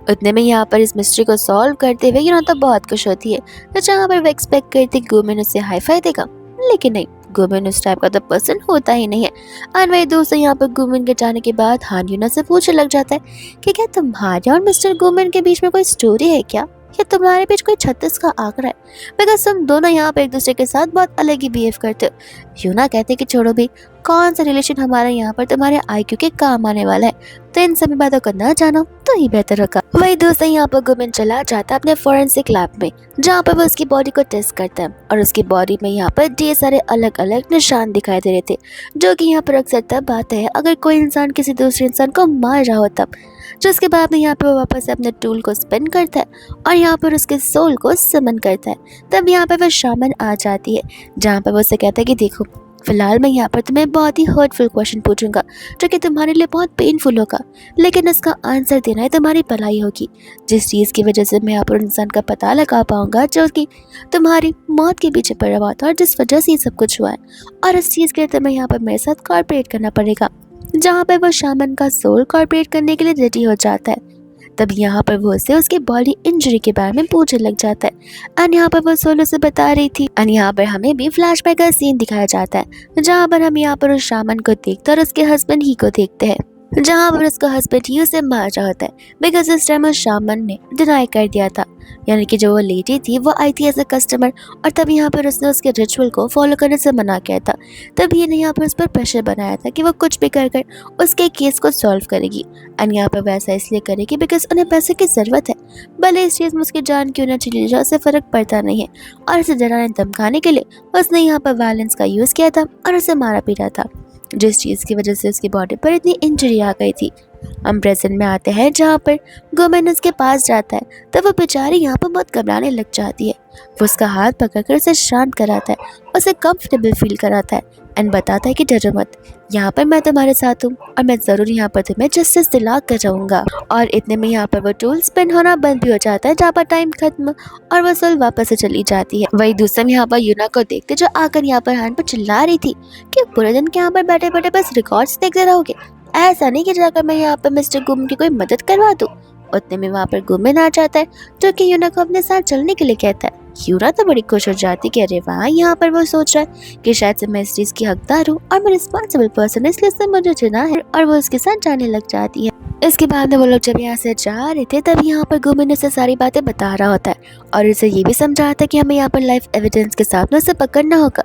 उतने में यहाँ पर इस मिस्ट्री को सॉल्व करते हुए यूना तो बहुत खुश होती है, तो जहाँ पर वो एक्सपेक्ट करती है गुमिन उसे हाई फाई देगा, लेकिन नहीं, गुमिन उस टाइप का तो पर्सन होता ही नहीं है। और वही दोस्तों यहाँ पर गुमिन के जाने के बाद हान यूना से पूछने लग जाता है कि क्या तुम्हारे और मिस्टर गुमिन के बीच में कोई स्टोरी है क्या, या तुम्हारे बीच कोई 36 का आंकड़ा है, बिकॉज तुम दोनों यहाँ पे एक दूसरे के साथ बहुत अलग ही बिहेव करते हो। यूना कहते कि छोड़ो भी, कौन सा रिलेशन हमारा यहाँ पर तुम्हारे IQ के काम आने वाला है, तो इन सभी बातों को ना जानो तो ही बेहतर होगा। वही दोस्तों यहाँ पर गुमिन चला जाता है अपने फॉरेंसिक लैब में, जहाँ पर वो उसकी बॉडी को टेस्ट करता है, और उसकी बॉडी में यहाँ पर ढेर सारे अलग अलग निशान दिखाई दे रहे थे, जो कि यहाँ पर अक्सर तब आता है अगर कोई इंसान किसी दूसरे इंसान को मार रहा हो तब। जिसके बाद में यहाँ पर वो वापस से अपने टूल को स्पिन करता है और यहाँ पर उसके सोल को समन करता है। तब यहाँ पर वह शामन आ जाती है, जहाँ पर वो उसे कहता है कि देखो, फिलहाल मैं यहाँ पर तुम्हें बहुत ही हर्टफुल क्वेश्चन पूछूंगा, जो कि तुम्हारे लिए बहुत पेनफुल होगा, लेकिन इसका आंसर देना है तुम्हारी भलाई होगी। जिस चीज़ की वजह से मैं यहाँ पर इंसान का पता लगा पाऊंगा जो कि तुम्हारी मौत के पीछे पड़ा हुआ था और जिस वजह से ये सब कुछ हुआ है, और इस चीज़ के लिए तुम्हें यहाँ पर मेरे साथ कॉर्पोरेट करना पड़ेगा। जहाँ पर वो शामन का सोल कॉर्पोरेट करने के लिए रेडी हो जाता है। तब यहाँ पर वो उसे उसके बॉडी इंजरी के बारे में पूछने लग जाता है, एंड यहाँ पर वो सोलो से बता रही थी। एंड यहाँ पर हमें भी फ्लैशबैक का सीन दिखाया जाता है, जहाँ पर हम यहाँ पर उस शामन को देखते और उसके हस्बैंड ही को देखते हैं, जहाँ पर उसका हस्बैंड ही उसे मार रहा होता है, बिकॉज इस टाइम उस शामन ने डिनाई कर दिया था, यानी कि जो वो लेडी थी वो आई थी एज अ कस्टमर, और तब यहाँ पर उसने उसके रिचुअल को फॉलो करने से मना किया था। तभी ने यहाँ पर उस पर प्रेशर बनाया था कि वो कुछ भी कर कर उसके केस को सॉल्व करेगी, एंड यहाँ पर वैसा इसलिए करेगी बिकॉज उन्हें पैसे की ज़रूरत है, भले इस चीज़ में उसकी जान क्यों ना चली जाए, उससे फ़र्क पड़ता नहीं है। और उसे डराने धमकाने के लिए उसने यहाँ पर वायलेंस का यूज़ किया था और उसे मारा पीटा था, जिस चीज़ की वजह से उसकी बॉडी पर इतनी इंजरी आ गई थी। हम प्रेजेंट में आते हैं, जहाँ पर गुमिन उसके पास जाता है, तब वो बेचारी यहाँ पर बहुत घबराने लग जाती है। वो उसका हाथ पकड़कर उसे शांत कराता है, उसे कंफर्टेबल फील कराता है, एंड बताता है कि डरो मत, यहाँ पर मैं तुम्हारे साथ हूँ और मैं ज़रूर यहाँ पर तुम्हें जस्टिस दिला कर रहूँगा। और इतने में यहाँ पर वो टूल स्पिन होना बंद भी हो जाता है, जहाँ पर टाइम खत्म और वो सोल वापस से चली जाती है। वही दूसरा यहाँ पर यूना को देखते, जो आकर यहाँ पर हैंड पर चिल्ला रही थी कि पूरे दिन के यहाँ पर बैठे बैठे बस रिकॉर्ड्स देखते रहोगे, ऐसा नहीं कि जाकर मैं यहाँ पर मिस्टर गुम की कोई मदद करवा दूँ। उतने में वहाँ पर गुमिन आ जाता है, जो कि यूना को अपने साथ चलने के लिए कहता है। यूना तो बड़ी खुश हो जाती कि अरे वाह, यहाँ पर वो सोच रहा है कि शायद से मैं इस चीज़ की हकदार हूँ और मैं रिस्पॉन्सिबल पर्सन है, इसलिए उसने मुझे चुना है, और वो उसके साथ जाने लग जाती है। इसके बाद में वो लोग जब यहाँ से जा रहे थे, तब यहाँ पर गुमिन उसे सारी बातें बता रहा होता है और उसे ये भी समझा रहा था कि हमें यहाँ पर लाइव एविडेंस के साथ में उसे पकड़ना होगा।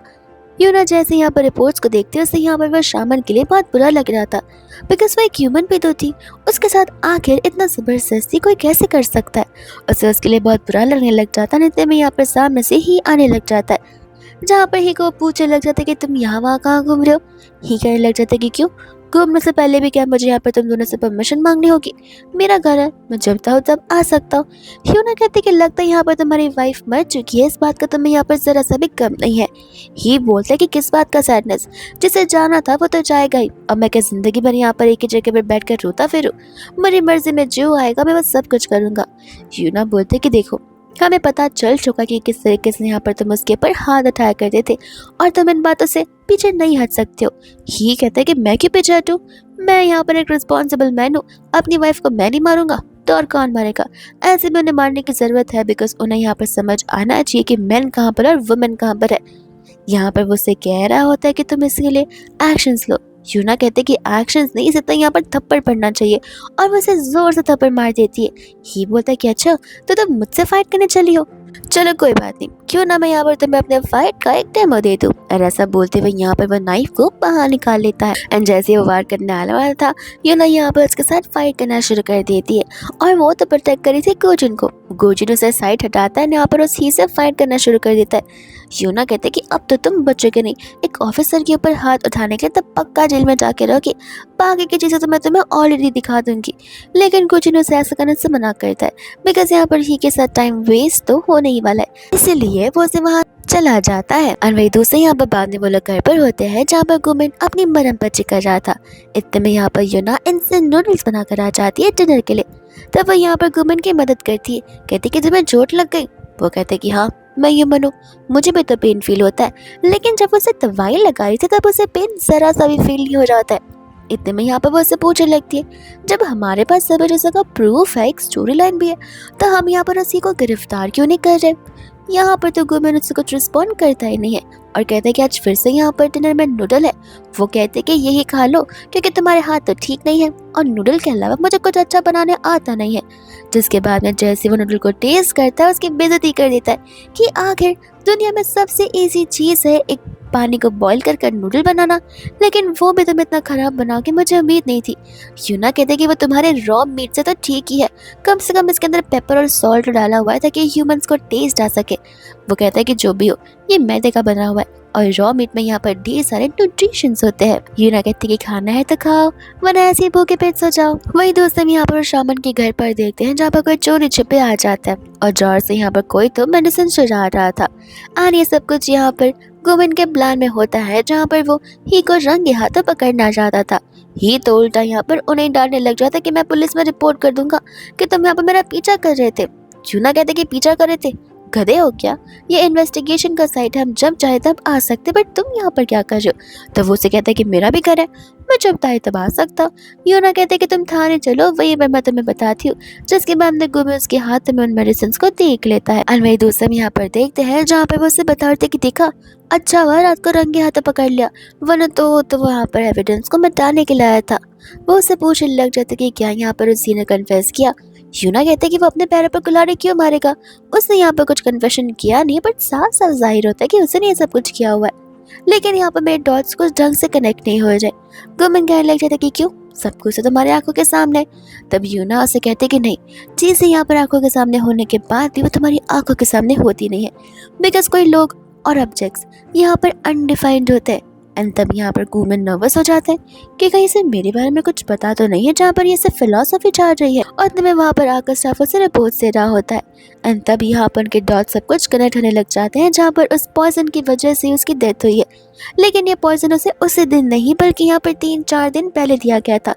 यूना जैसे यहाँ पर रिपोर्ट्स को देखते उसे यहाँ पर वह शामन के लिए बहुत बुरा लग रहा था, बिकॉज वो एक ह्यूमन भी तो थी। उसके साथ आखिर इतना जबरदस्ती कोई कैसे कर सकता है। उसे उसके लिए बहुत बुरा लगने लग जाता है। इतने में यहाँ पर सामने से ही आने लग जाता है, जहाँ पर ही को पूछने लग जाता है कि तुम यहाँ वहाँ कहाँ घूम रहे हो। ही कहने लग जाता है कि क्यों, घूमने से पहले भी क्या मुझे यहाँ पर तुम दोनों से परमिशन मांगनी होगी? मेरा घर है, मैं जब चाहूँ तब आ सकता हूँ। ह्यूना कहती कि लगता है यहाँ पर तुम्हारी वाइफ मर चुकी है, इस बात का तुम्हें यहाँ पर जरा सा भी कम नहीं है। ही बोलता है कि किस बात का सैडनेस, जिसे जाना था वो तो जाएगा ही। अब मैं क्या जिंदगी भर यहाँ पर एक ही जगह पर बैठ कर रोता फिरूं? मेरी मर्जी में जो आएगा मैं वो सब कुछ करूंगा। ह्यूना बोलते कि देखो, हमें पता चल चुका कि किस तरीके से यहाँ पर तुम उसके ऊपर हाथ उठाया करते थे, और तुम इन बातों से पीछे नहीं हट सकते हो। ही कहता है कि मैं क्यों पीछे हटूं? मैं यहाँ पर एक रिस्पॉन्सिबल मैन हूँ, अपनी वाइफ को मैं नहीं मारूंगा तो और कौन मारेगा? ऐसे में उन्हें मारने की जरूरत है, बिकॉज उन्हें यहाँ पर समझ आना चाहिए कि मैन कहाँ पर और वुमेन कहाँ पर है। यहाँ पर वो उससे कह रहा होता है कि तुम इसके लिए एक्शंस लो। यूना कहते कि एक्शंस नहीं, इसे तो यहाँ पर थप्पड़ पड़ना चाहिए, और वो उसे जोर से थप्पड़ मार देती है। ही बोलता है कि अच्छा तो तुम मुझसे फाइट करने चली हो, चलो कोई बात नहीं, क्यों ना मैं यहाँ पर तुम्हें अपने फाइट का एक डेमो दे दूं। और ऐसा बोलते हुए यहाँ पर वो नाइफ को बाहर निकाल लेता है, एंड जैसे वो वार करने आने वाला था, यूना यहाँ पर उसके साथ फाइट करना शुरू कर देती है। और वो तो प्रोटेक्ट करी थी गोजिन को। गोजिन उसे साइड हटाता है, यहाँ पर उस ही से फाइट करना शुरू कर देता है। यूना कहते कि अब तो तुम बचोगे नहीं, एक ऑफिसर के ऊपर हाथ उठाने के लिए तब पक्का जेल में जाके रहोगे, बाकी की चीज़ें तो मैं तुम्हें ऑलरेडी दिखा दूंगी। लेकिन गोजिन उसे ऐसा करने से मना करता है, बिकॉज यहाँ पर ही के साथ टाइम वेस्ट तो होने ही वाला है, इसीलिए वो उसे वहाँ चला जाता है। और वही दूसरे यहाँ पर बाद में वो लोग घर पर होते हैं, जहाँ पर गुमिन अपनी मरहम पच्ची कर रहा था। इतने में यहाँ पर यूना इंस्टेंट नूडल्स बनाकर आ जाती है डिनर के लिए। तब वो यहाँ पर गुमिन की मदद करती है, कहती कि तुम्हें चोट लग गई? वो कहते कि हाँ, मैं ह्यूमन हूँ, मुझे भी तो पेन फील होता है, लेकिन जब उसे दवाई लगाई थी तब उसे पेन जरा सा भी फील नहीं हो रहा था। इतने में यहाँ पर वो उससे पूछने लगती है, जब हमारे पास सभी चीज़ों का प्रूफ है, एक स्टोरी लाइन भी है, तो हम यहाँ पर उसी को गिरफ्तार क्यों नहीं कर रहे? यहाँ पर तो गुमिन उससे कुछ रिस्पॉन्ड करता ही नहीं है, और कहते हैं कि आज फिर से यहाँ पर डिनर में नूडल है। वो कहते हैं कि यही खा लो, क्योंकि तुम्हारे हाथ तो ठीक नहीं है, और नूडल के अलावा मुझे कुछ अच्छा बनाने आता नहीं है। जिसके बाद में जैसे वो नूडल को टेस्ट करता है, उसकी बेइज्जती कर देता है कि आखिर दुनिया में सबसे इजी चीज़ है एक पानी को बॉईल कर नूडल बनाना, लेकिन वो भी तुम इतना खराब बनाओ कि मुझे उम्मीद नहीं थी। यूना कहते कि वो तुम्हारे रॉ मीट से तो ठीक ही है, कम से कम इसके अंदर पेपर और सॉल्ट डाला हुआ है ताकि ह्यूमंस को टेस्ट आ सके। वो कहता है कि जो भी हो, ये मैदे का बना हुआ है, और रॉ मीट में यहाँ पर ढेर सारे न्यूट्रिशंस होते हैं। यूना कहती कि खाना है तो खाओ, वरना ऐसे ही भूखे पेट सो जाओ। वही दोस्त हम यहाँ पर शामन के घर पर देखते हैं, जहाँ पर कोई चोरी छिपे आ जाता है, और जार से यहाँ पर कोई तो मेडिसिन चुरा रहा था। और ये सब कुछ यहाँ पर गोविंद के प्लान में होता है, जहाँ पर वो ही को रंगे हाथों पकड़ना चाहता था। ही तो उल्टा यहाँ पर उन्हें डांटने लग जाता कि मैं पुलिस में रिपोर्ट कर दूंगा कि तुम यहाँ पर मेरा पीछा कर रहे थे। यूना कहते कि पीछा कर रहे थे, गधे हो क्या? ये इन्वेस्टिगेशन का साइट है, हम जब चाहे तब आ सकते, बट तुम यहाँ पर क्या कर रहे हो? तो वो उसे कहता है कि मेरा भी घर है, मैं जब चाहे तब आ सकता हूँ। यूना कहते कि तुम थाने चलो, वही मैं तुम्हें बताती हूँ। जिसके बाद में गुमे उसके हाथ में उन मेडिसिन को देख लेता है। और वही दूसरे यहाँ पर देखते हैं, जहाँ पर वो उसे बताते कि देखा, अच्छा हुआ रात को रंगे हाथों पकड़ लिया, वरना तो वो यहाँ पर एविडेंस को मिटाने के लिए आया था। वो उससे पूछने लग जाते कि क्या यहाँ पर उसी ने कन्फेस किया। यूना कहते कि वो अपने पैरों पर कुल्हाड़ी क्यों मारेगा, उसने यहाँ पर कुछ कन्फेशन किया नहीं, बट साफ साफ जाहिर होता है कि उसने ये सब कुछ किया हुआ है। लेकिन यहाँ पर मेरे डॉट्स कुछ ढंग से कनेक्ट नहीं हो रहे। गुमिन कहने लग जाता कि क्यों, सब कुछ तो तुम्हारी आंखों के सामने है। तब यूना उसे कहते कि नहीं, चीज़ें यहाँ पर आंखों के सामने होने के बाद भी वो तुम्हारी आंखों के सामने होती नहीं है, बिकॉज कोई लोग और ऑब्जेक्ट्स यहाँ पर अनडिफाइंड होते हैं। एंड तब यहाँ पर गुमिन नर्वस हो जाते हैं कि कहीं से मेरे बारे में कुछ पता तो नहीं है, जहाँ पर ये सिर्फ फिलॉसफी चल रही है। और तब वहाँ पर आकर स्टाफ से रिपोर्ट दे रहा होता है। एंड तब यहाँ पर उनके डॉट सब कुछ कनेक्ट होने लग जाते हैं, जहाँ पर उस पॉइजन की वजह से उसकी डेथ हुई है। लेकिन ये पॉइजन उसे उसी दिन नहीं, बल्कि यहाँ पर 3-4 दिन पहले दिया गया था।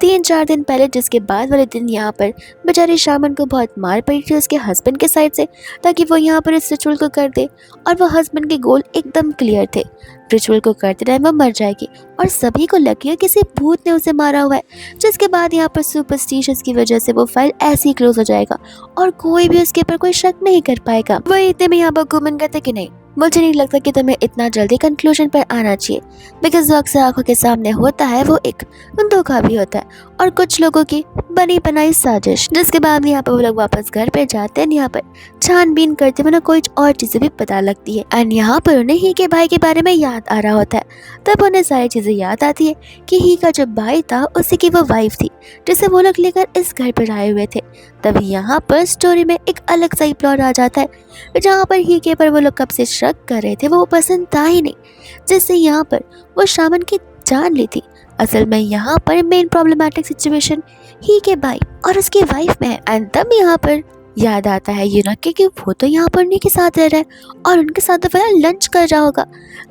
3-4 दिन पहले, जिसके बाद वाले दिन यहाँ पर बेचारी शामन को बहुत मार पड़ी थी उसके हस्बैंड के साइड से, ताकि वो यहाँ पर इस रिचुअल को कर दे। और वो हस्बैंड के गोल एकदम क्लियर थे, रिचुअल को करते टाइम वो मर जाएगी, और सभी को लग गया किसी भूत ने उसे मारा हुआ है। जिसके बाद यहाँ पर सुपरस्टिशंस की वजह से वो फाइल ऐसे ही क्लोज हो जाएगा, और कोई भी उसके ऊपर कोई शक नहीं कर पाएगा। वही इतने में यहाँ पर गुमन कहते कि नहीं, मुझे नहीं लगता कि तुम्हें इतना जल्दी कंक्लूजन पर आना चाहिए, बिकॉज जो अक्सर आंखों के सामने होता है वो एक धोखा भी होता है और कुछ लोगों की बनी बनाई साजिश, जिसके बाद यहाँ पर वो लोग वापस घर पे जाते हैं। यहाँ पर छानबीन करते हुए ना कोई और चीजें भी पता लगती है एंड यहाँ पर उन्हें ही के भाई के बारे में याद आ रहा होता है। तब उन्हें सारी चीजें याद आती है कि ही का जो भाई था उसी की वो वाइफ थी जिसे वो लोग लेकर इस घर पर आए हुए थे। तब यहाँ पर स्टोरी में एक अलग सा ही प्लॉट आ जाता है जहाँ पर ही के पर वो लोग कब से शक कर रहे थे वो पसंद था ही नहीं, जिससे यहाँ पर वो शामन की जान ली थी। असल में यहाँ पर मेन प्रॉब्लमेटिक सिचुएशन ही के भाई और उसकी वाइफ में है एंड तब यहाँ पर याद आता है यूना कि वो तो यहाँ पर उन्हीं के साथ रह रहा है और उनके साथ तो वह लंच कर रहा होगा।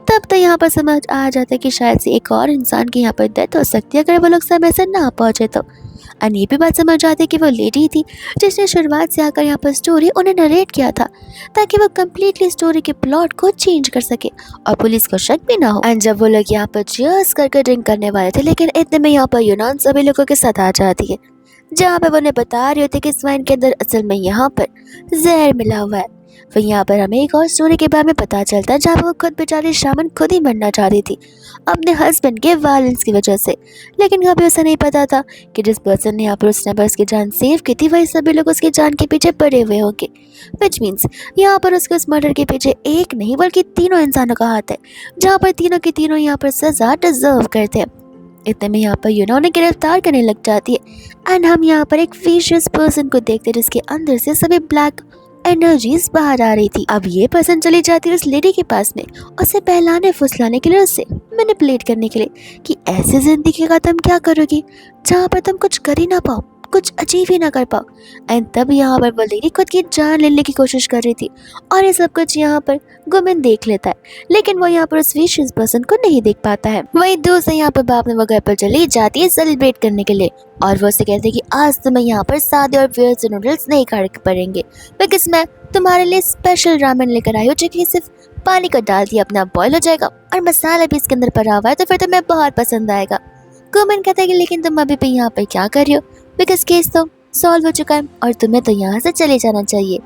तब तो यहाँ पर समझ आ जाता है कि शायद से एक और इंसान की यहाँ पर डेथ हो सकती है अगर वो लोग समय से ना पहुंचे तो। और ये भी बात समझ आती है कि वो लेडी थी जिसने शुरुआत से आकर यहाँ पर स्टोरी उन्हें नरेट किया था ताकि वो कम्प्लीटली स्टोरी के प्लॉट को चेंज कर सके और पुलिस को शक भी ना हो। एंड जब वो लोग यहाँ पर चीयर्स करके ड्रिंक करने वाले थे, लेकिन इतने में यहाँ पर यूनान सभी लोगों के साथ आ जाती है जहाँ पर वो उन्हें बता रही होती कि इस वाइन के अंदर असल में यहाँ पर जहर मिला हुआ है। फिर यहाँ पर हमें एक और स्टोरी के बारे में पता चलता है जहाँ वो खुद बेचारी शामन खुद ही मरना चाहती थी अपने हस्बैंड के वायलेंस की वजह से, लेकिन कभी उसे नहीं पता था कि जिस पर्सन ने यहाँ पर उसने बस उसकी जान सेव की थी वही सभी लोग उसकी जान के पीछे पड़े हुए होंगे। विच मीन्स यहाँ पर उसके उस मर्डर के पीछे एक नहीं बल्कि तीनों इंसानों का हाथ है, जहाँ पर तीनों के तीनों यहाँ पर सजा डिजर्व करते हैं। इतने में यहाँ पर यूना उन्हें गिरफ्तार करने लग जाती है एंड हम यहाँ पर एक विशियस पर्सन को देखते हैं जिसके अंदर से सभी ब्लैक एनर्जीज बाहर आ रही थी। अब ये पर्सन चली जाती है उस लेडी के पास में उसे बहलाने फुसलाने के लिए, उससे मैनिपुलेट करने के लिए कि ऐसी जिंदगी का तुम क्या करोगी जहाँ पर तुम कुछ कर ही ना पाओ, कुछ अचीव ही ना कर पाओ। एंड तब यहाँ पर वो लेडी खुद की जान लेने की कोशिश कर रही थी और ये सब कुछ यहाँ पर गुमिन देख लेता है, लेकिन वो यहाँ पर उस विशियस पर्सन को नहीं देख पाता है। वही दूसरे यहाँ पर बाप में वो घर पर चली जाती है सेलिब्रेट करने के लिए और वो उससे कहती है कि आज तुम्हें यहाँ पर सादे और वेज नूडल्स नहीं खाने पड़ेंगे बिकॉज मैं तुम्हारे लिए स्पेशल रामेन लेकर आई हूँ जो कि सिर्फ पानी को डाल दिया अपना बॉयल हो जाएगा और मसाला भी इसके अंदर पड़ा हुआ है तो फिर तुम्हें बहुत पसंद आएगा। गुमिन कहता है कि लेकिन तुम अभी भी यहाँ पर क्या कर रही हो बिकॉज केस तो सॉल्व हो चुका है और तुम्हें तो यहाँ से चले जाना चाहिए।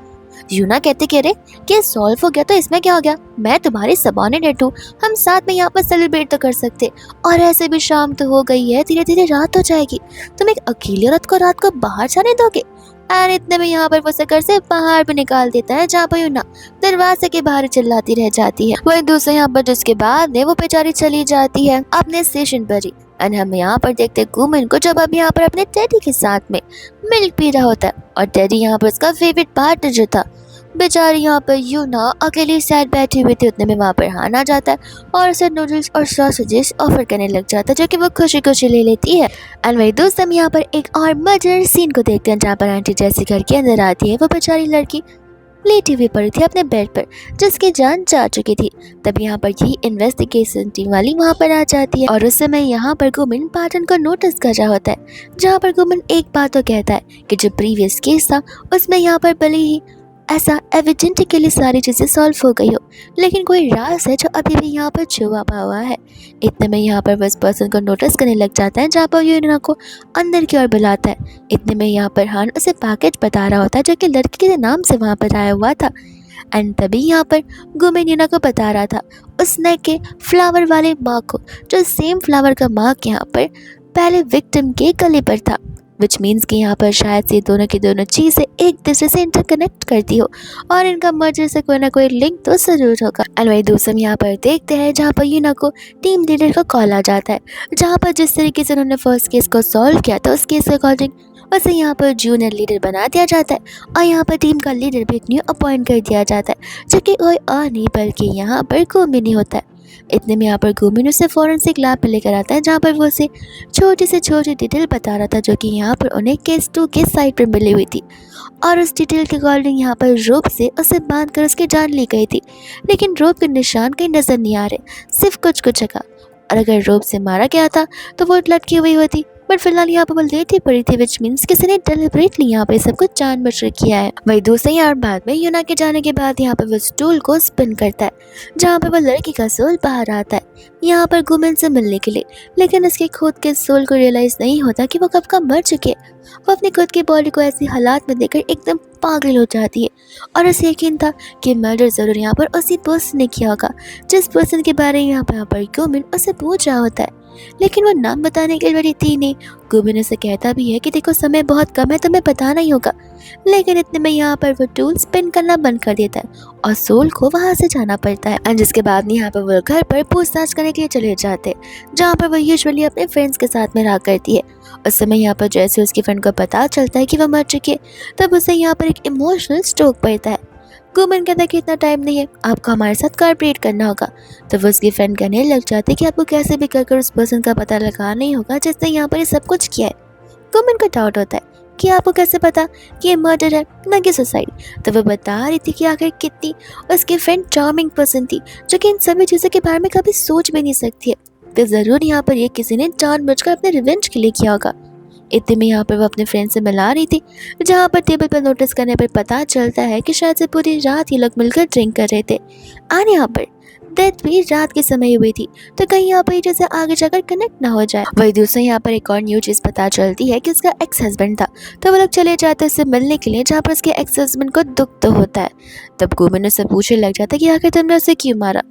यूना कहते कि अरे केस सॉल्व हो गया तो इसमें क्या हो गया, मैं तुम्हारी सबॉर्डिनेट हूँ, हम साथ में यहाँ पर सेलिब्रेट तो कर सकते और ऐसे भी शाम तो हो गई है, धीरे धीरे रात हो जाएगी, तुम एक अकेली औरत को रात को बाहर जाने दोगे। और इतने में यहाँ पर वो घर से बाहर भी निकाल देता है जहाँ पर यूना दरवाजे के बाहर चिल्लाती रह जाती है। वही दूसरे यहाँ पर जिसके बाद वो बेचारी चली जाती है अपने स्टेशन पर ही एंड हम यहाँ पर देखते हैं गुमिन को जब अब यहाँ पर अपने टेडी के साथ में मिल्क पी रहा होता है और टेडी यहाँ पर उसका फेवरेट पार्टनर जो था। बेचारी यहाँ पर यूना अकेली साइड बैठी हुई थी, उतने में वहाँ पर हान आ जाता है और उसे नूडल्स और सॉसेजेस ऑफर करने लग जाता है जो कि वो खुशी खुशी ले लेती है। एंड वही दोस्त हम यहाँ पर एक और मर्डर सीन को देखते हैं जहाँ पर आंटी जैसी घर के अंदर आती है। वो बेचारी लड़की लेटी हुई पड़ी थी अपने बेड पर जिसकी जान जा चुकी थी। तब यहाँ पर यही इन्वेस्टिगेशन टीम वाली वहाँ पर आ जाती है और उस समय यहाँ पर गुमिन पैटर्न को नोटिस कर रहा होता है जहाँ पर गुमिन एक बात तो कहता है कि जो प्रीवियस केस था उसमें यहाँ पर भले ही ऐसा एविडेंटिकली सारी चीजें सॉल्व हो गई हो लेकिन कोई राज है जो अभी भी यहाँ पर छुपा हुआ है। इतने में यहाँ पर उस पर्सन को नोटिस करने लग जाता है जहाँ पर यूना को अंदर की ओर बुलाता है। इतने में यहाँ पर हान उसे पैकेज बता रहा होता है जो कि लड़की के नाम से वहाँ पर आया हुआ था एंड तभी यहाँ पर गुमिन यूना को बता रहा था उस नेक के फ्लावर वाले मार्क को जो सेम फ्लावर का मार्क यहाँ पर पहले विक्टिम के गले पर था, विच मीन्स कि यहाँ पर शायद से दोनों की दोनों चीज़ें एक दूसरे से इंटरकनेक्ट करती हो और इनका मर्जर से कोई ना कोई लिंक तो जरूर होगा। एंड वही दूसरा यहाँ पर देखते हैं जहाँ पर यूना को टीम लीडर का कॉल आ जाता है जहाँ पर जिस तरीके से उन्होंने फर्स्ट केस को सॉल्व किया था उस केस के अकॉर्डिंग उसे यहाँ पर जूनियर लीडर बना दिया जाता है और यहाँ पर टीम का लीडर भी एक न्यू अपॉइंट कर दिया जाता है जो कि कोई और नहीं बल्कि यहाँ पर गुमिन होता है। इतने में यहाँ पर गुमिन उसे फॉरेंसिक लैब पे लेकर आता है जहाँ पर वो उसे छोटी से छोटी डिटेल बता रहा था जो कि यहाँ पर उन्हें केस 2 के साइड पर मिली हुई थी और उस डिटेल के अकॉर्डिंग यहाँ पर रोप से उसे बांध कर उसकी जान ली गई थी, लेकिन रोप के निशान कहीं नजर नहीं आ रहे, सिर्फ कुछ कुछ जगह। और अगर रोप से मारा गया था तो वो लटकी हुई होती बट फिलहाल यहाँ पर वो लेटी पड़ी थी, विच मीन्स किसी ने डेलिबरेटली यहाँ पे सब कुछ जानबूझकर किया है। वही दूसरी यार बाद में यूना के जाने के बाद यहाँ पर वो स्टूल को स्पिन करता है, जहाँ पर वो लड़की का सोल बाहर आता है यहाँ पर गुमेन से मिलने के लिए। लेकिन उसके खुद के सोल को रियलाइज नहीं होता कि वो कब का मर चुके हैं। वो अपनी खुद की बॉडी को ऐसी हालात में देखकर एकदम पागल हो जाती है और उसे यकीन था कि मर्डर जरूर यहाँ पर उसी पर्सन ने किया होगा जिस पर्सन के बारे में यहाँ पर गुमेन उसे पूछ रहा होता है। लेकिन वो नाम बताने के लिए बड़ी थी नहीं। गुबिन उसे कहता भी है कि देखो समय बहुत कम है, तुम्हें बताना ही होगा। लेकिन इतने में यहाँ पर वो टूल स्पिन करना बंद कर देता है और सोल को वहां से जाना पड़ता है। एंड जिसके बाद यहाँ पर वो घर पर पूछताछ करने के लिए चले जाते हैं, जहाँ पर वो यूजुअली अपने फ्रेंड्स के साथ में रहा करती है। उस समय यहाँ पर जैसे उसके फ्रेंड को पता चलता है कि वो मर चुकी है, तब उसे यहाँ पर एक इमोशनल स्ट्रोक पड़ता है। गुमन कहता है कि इतना टाइम नहीं है, आपको हमारे साथ कोऑपरेट करना होगा। तो वो उसकी फ्रेंड कहने लग जाती है कि आपको कैसे भी कर उस पर्सन का पता लगाना ही होगा जिसने यहाँ पर ये सब कुछ किया है। गुमन को डाउट होता है कि आपको कैसे पता कि ये मर्डर है न कि सुसाइड। तो वो बता रही थी कि आखिर कितनी उसकी फ्रेंड चार्मिंग पर्सन थी, जो कि इन सभी चीज़ों के बारे में कभी सोच भी नहीं सकती है। तो ज़रूर यहाँ पर ये किसी ने जानबूझकर अपने रिवेंज के लिए किया होगा। इतने में यहाँ पर वो अपने फ्रेंड से मिला रही थी, जहाँ पर टेबल पर नोटिस करने पर पता चलता है कि शायद से पूरी रात ये लोग मिलकर ड्रिंक कर रहे थे। और यहाँ पर डेथ भी रात के समय हुई थी, तो कहीं यहाँ पर जैसे आगे जाकर कनेक्ट ना हो जाए। वही दूसरे यहाँ पर एक और न्यू चीज पता चलती है कि उसका एक्स हस्बैंड था। तो वो लोग चले जाते हैं उससे मिलने के लिए, जहाँ पर उसके एक्स हस्बैंड को दुख तो होता है। तब गुमिन उससे पूछने लग जाता है कि आखिर तुमने उसे क्यों मारा।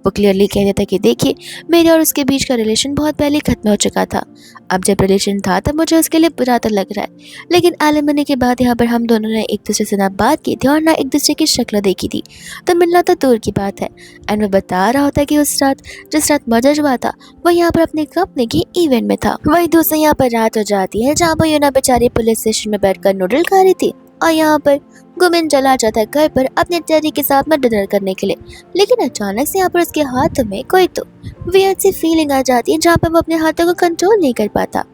वो क्लियरली कह देता है कि देखिए, मेरे और उसके बीच का रिलेशन बहुत पहले खत्म हो चुका था। अब जब रिलेशन था तब मुझे उसके लिए बुरा तो लग रहा है, लेकिन एलिमनी के बाद यहाँ पर हम दोनों ने एक दूसरे से ना बात की थी और ना एक दूसरे की शक्ल देखी थी, तो मिलना तो दूर की बात है। एंड वो बता रहा होता है कि उस रात जिस रात मर्डर हुआ था वो यहाँ पर अपने कंपनी के इवेंट में था। वही दूसरी यहाँ पर रात हो जाती है, जहाँ पर यूना बेचारी पुलिस स्टेशन में बैठकर नूडल खा रही थी और यहाँ पर गुमिन चला जाता है घर पर अपने टेडी के साथ में डिनर करने के लिए। लेकिन अचानक से यहाँ पर उसके हाथ में कोई तो वियर्ड सी फीलिंग आ जाती है, जहाँ पर वो अपने हाथों को कंट्रोल नहीं कर पाता।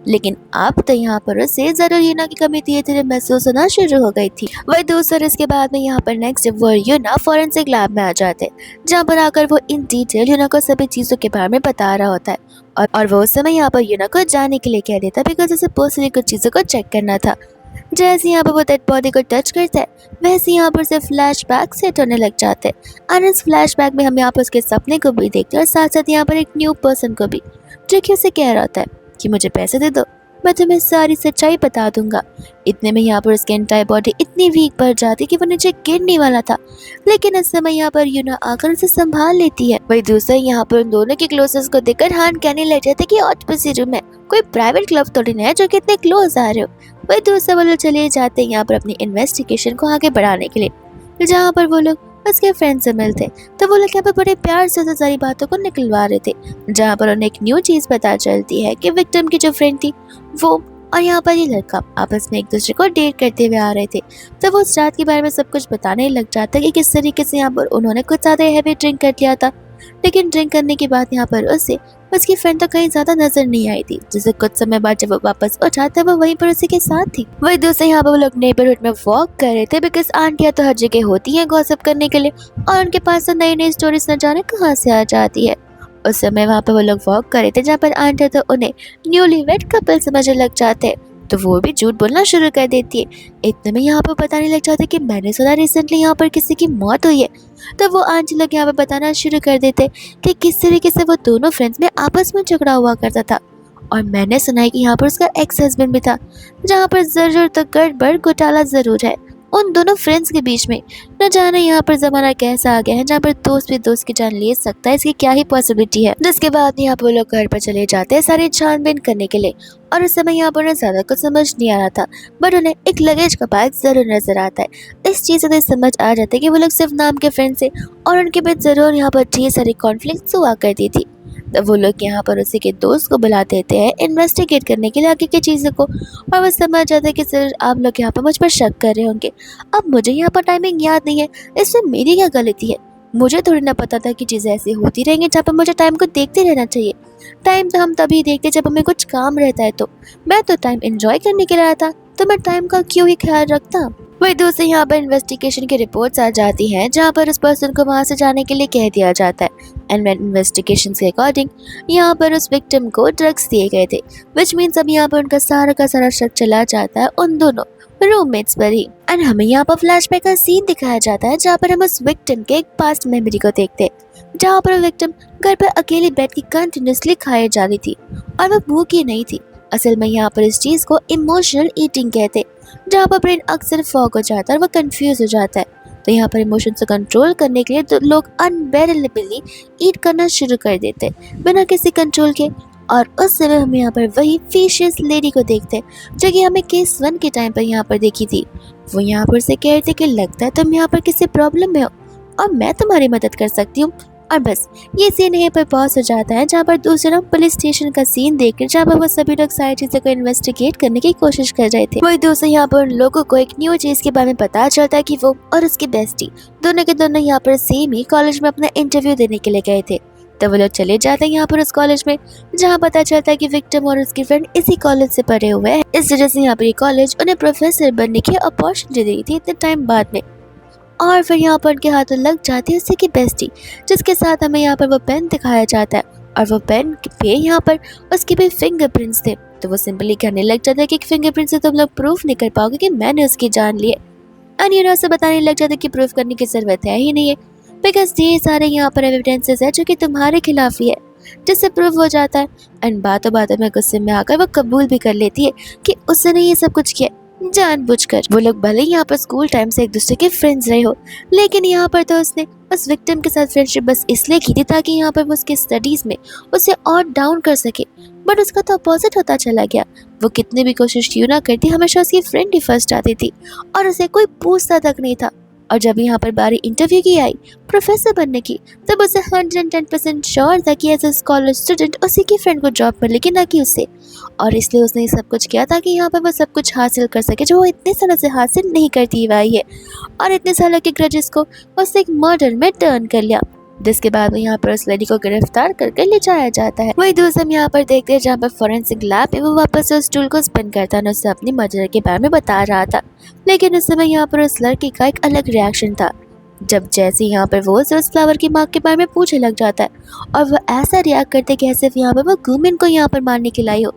लेकिन अब तो यहाँ पर उसे जरूर यूना की कमी धीरे धीरे महसूस होना शुरू हो गई थी। वही दूसरे इसके बाद में यहाँ पर नेक्स्ट वो यूना फॉरेंसिक लैब में आ जाते हैं, जहाँ पर आकर वो इन डिटेल यूना को सभी चीजों के बारे में बता रहा होता है। और वो उस समय यहाँ पर यूना को जाने के लिए कह देता है, बिकॉज उसे पर्सनली कुछ चीजों को चेक करना था। जैसे यहाँ पर वो डेड बॉडी को टच करता है, वैसे यहाँ पर से फ्लैशबैक सेट होने लग जाते हैं। और इस फ्लैशबैक में हम यहाँ पर उसके सपने को भी देखते हैं और साथ साथ यहाँ पर एक न्यू पर्सन को भी, जो कि उसे कह रहा होता है कि मुझे पैसे दे दो, मैं तुम्हें सारी सच्चाई बता दूंगा। इतने में यहाँ पर उसकी एंटायर बॉडी इतनी वीक पड़ जाती कि वो नीचे गिरने वाला था, लेकिन इस समय यहाँ पर यूना आकर उसे संभाल लेती है। वही दूसरा यहाँ पर उन दोनों के क्लोजेस को देखकर हान कहने लग जाते कि ऑक्टोपसी रूम है, कोई प्राइवेट क्लब थोड़ी ना है जो कि इतने क्लोज आ रहे हो। वही दूसरे वो लोग चले जाते हैं यहाँ पर अपनी इन्वेस्टिगेशन को आगे बढ़ाने के लिए, जहाँ पर वो लोग उसके फ्रेंड से मिलते। तो वो लोग यहाँ पर बड़े प्यार से उसे सारी बातों को निकलवा रहे थे, जहाँ पर उन्हें एक न्यू चीज पता चलती है कि विक्टिम की जो फ्रेंड थी वो और यहाँ पर ये लड़का आपस में एक दूसरे को डेट करते हुए आ रहे थे। तो वो उस रात के बारे में सब कुछ बताने लग जाता है कि किस तरीके से यहाँ पर उन्होंने कुछ ज्यादा हैवी ड्रिंक कर लिया था, लेकिन ड्रिंक करने के बाद यहाँ पर उसे उसकी फ्रेंड तो कहीं ज्यादा नजर नहीं आई थी, जिसे कुछ समय बाद जब वो वापस उठा था वो वहीं पर उसी के साथ थी। वही दूसरे यहाँ पर वो लोग नेबरहुड में वॉक कर रहे थे, बिकॉज आंटियां तो हर जगह होती हैं गॉसिप करने के लिए, और उनके पास तो नई नई स्टोरीज न जाने कहाँ से आ जाती है। उस समय वहाँ पर वो लोग वॉक कर रहे थे, जहाँ पर आंटियां तो उन्हें न्यूली वेड कपल समझने लग जाते, तो वो भी झूठ बोलना शुरू कर देती है। इतने में यहाँ पर बताने लग जाते कि मैंने सुना रिसेंटली यहाँ पर किसी की मौत हुई है। तो वो आंटी लोग यहाँ पर बताना शुरू कर देते कि किस तरीके से वो दोनों फ्रेंड्स में आपस में झगड़ा हुआ करता था, और मैंने सुना है कि यहाँ पर उसका एक्स हस्बैंड भी था, जहाँ पर जरूर तो गड़बड़ घोटाला जरूर है उन दोनों फ्रेंड्स के बीच में। न जाने यहाँ पर जमाना कैसा आ गया है जहाँ पर दोस्त भी दोस्त की जान ले सकता है, इसकी क्या ही पॉसिबिलिटी है। जिसके बाद यहाँ पर वो लोग घर पर चले जाते हैं सारी छानबीन करने के लिए, और उस समय यहाँ पर उन्हें ज्यादा कुछ समझ नहीं आ रहा था, बट उन्हें एक लगेज का बैग जरूर नजर आता है। इस चीज से समझ आ जाता है कि वो लोग सिर्फ नाम के फ्रेंड से, और उनके बीच जरूर यहाँ पर ढेर सारी कॉन्फ्लिक्ट हुआ करती थी। तो वो लोग यहाँ पर उसी के दोस्त को बुला देते हैं इन्वेस्टिगेट करने के लिए आगे की चीज़ों को, और वो समझ जाता है कि सर आप लोग यहाँ पर मुझ पर शक कर रहे होंगे। अब मुझे यहाँ पर टाइमिंग याद नहीं है, इसमें मेरी क्या गलती है? मुझे थोड़ी ना पता था कि चीज़ें ऐसी होती रहेंगी जहाँ पर मुझे टाइम को देखते रहना चाहिए। टाइम तो हम तभी देखते जब हमें कुछ काम रहता है, तो मैं तो टाइम एंजॉय करने के लिए आया था, तो मैं टाइम का क्यों ही ख्याल रखता। वही दूसरे यहाँ पर इन्वेस्टिगेशन की रिपोर्ट्स आ जाती हैं जहाँ पर उस पर्सन को वहाँ से जाने के लिए कह दिया जाता है। एंड इन्वेस्टिगेशन के अकॉर्डिंग यहाँ पर उस विक्टिम को ड्रग्स दिए गए थे, विच मीन्स अब यहाँ पर उनका सारा का सारा शक चला जाता है उन दोनों रूममेट्स पर ही। एंड हमें यहाँ पर फ्लैशबैक का सीन दिखाया जाता है जहाँ पर हम उस विक्टिम के एक पास्ट मेमोरी को देखते हैं, जहाँ पर विक्टिम घर पर अकेली बैठ के कंटिन्यूसली खाए जा रही थी और वो भूखी नहीं थी। असल में यहाँ पर इस चीज को इमोशनल ईटिंग कहते हैं, जहाँ पर ब्रेन अक्सर फॉग हो जाता है और वो कंफ्यूज हो जाता है। तो यहाँ पर इमोशंस को कंट्रोल करने के लिए तो लोग अनबेरेबली ईट करना शुरू कर देते हैं बिना किसी कंट्रोल के। और उस समय हम यहाँ पर वही फिशियस लेडी को देखते हैं जो कि हमें केस 1 के टाइम पर यहाँ पर देखी थी। वो यहाँ पर से कहते कि लगता है तुम यहाँ पर किसी प्रॉब्लम में हो और मैं तुम्हारी मदद कर सकती हूँ। और बस ये सीन यहीं पर पॉज हो जाता है, जहाँ पर दूसरे लोग पुलिस स्टेशन का सीन देखकर जहाँ पर वो सभी लोग सारी चीजों को इन्वेस्टिगेट करने की कोशिश कर रहे थे। वही दूसरे यहाँ पर उन लोगों को एक न्यू चीज के बारे में पता चलता है कि वो और उसकी बेस्टी दोनों के दोनों यहाँ पर सेम ही कॉलेज में अपना इंटरव्यू देने के लिए गए थे। तो वो लोग चले जाते हैं यहाँ पर उस कॉलेज में, जहाँ पता चलता है कि विक्टिम और उसकी फ्रेंड इसी कॉलेज से पढ़े हुए हैं। इस वजह से यहाँ पर ये कॉलेज उन्हें प्रोफेसर बनने की अपॉर्चुनिटी दी थी इतने टाइम बाद में। और फिर यहाँ पर उनके हाथों लग जाती है उसी की बेस्टी, जिसके साथ हमें यहाँ पर वो पेन दिखाया जाता है और वो पेन पे यहाँ पर उसके भी फिंगरप्रिंट्स थे। तो वो सिंपली कहने लग जाता है कि फिंगरप्रिंट से तुम लोग प्रूफ नहीं कर पाओगे कि मैंने उसकी जान ली है। अनियरा से बताने लग जाता है कि प्रूफ करने की जरूरत है ही नहीं है, बिकॉज ये सारे यहाँ पर एविडेंसेस है जो कि तुम्हारे खिलाफ ही है, जिससे प्रूफ हो जाता है। एंड बातों बातों में गुस्से में आकर वो कबूल भी कर लेती है कि उसने ये सब कुछ किया जानबूझकर। वो लोग भले ही यहाँ पर स्कूल टाइम से एक दूसरे के फ्रेंड्स रहे हो, लेकिन यहाँ पर तो उसने उस विक्टिम के साथ फ्रेंडशिप बस इसलिए की थी ताकि यहाँ पर वो उसके स्टडीज में उसे और डाउन कर सके। बट उसका तो अपोजिट होता चला गया। वो कितनी भी कोशिश क्यों ना करती, हमेशा उसकी फ्रेंड ही फर्स्ट आती थी और उसे कोई पूछता तक नहीं था। और जब यहाँ पर बारी इंटरव्यू की आई प्रोफेसर बनने की, तब उसे 110% श्योर था कि एज ए स्कॉलर स्टूडेंट उसी की फ्रेंड को जॉब मिलेगी, ना कि उससे। और इसलिए उसने ये सब कुछ किया ताकि यहाँ पर वो सब कुछ हासिल कर सके जो वो इतने सालों से हासिल नहीं करती हुई है। और इतने सालों के ग्रजेस को उसने एक मर्डर में टर्न कर लिया, जिसके बाद में यहाँ पर उस लड़की को गिरफ्तार करके ले जाया जाता है। वही दूसरा हम यहाँ पर देखते हैं जहाँ पर फोरेंसिक लैब में वो वापस उस टूल को स्पिन करता है, उससे अपनी मर्डर के बारे में बता रहा था। लेकिन उस समय यहाँ पर उस लड़की का एक अलग रिएक्शन था, जब जैसे यहाँ पर वो उस फ्लावर की माँ के बारे में पूछने लग जाता है और वो ऐसा रिएक्ट करते कि ऐसे यहाँ पर वो गुमिन को यहाँ पर मारने के लाई हो।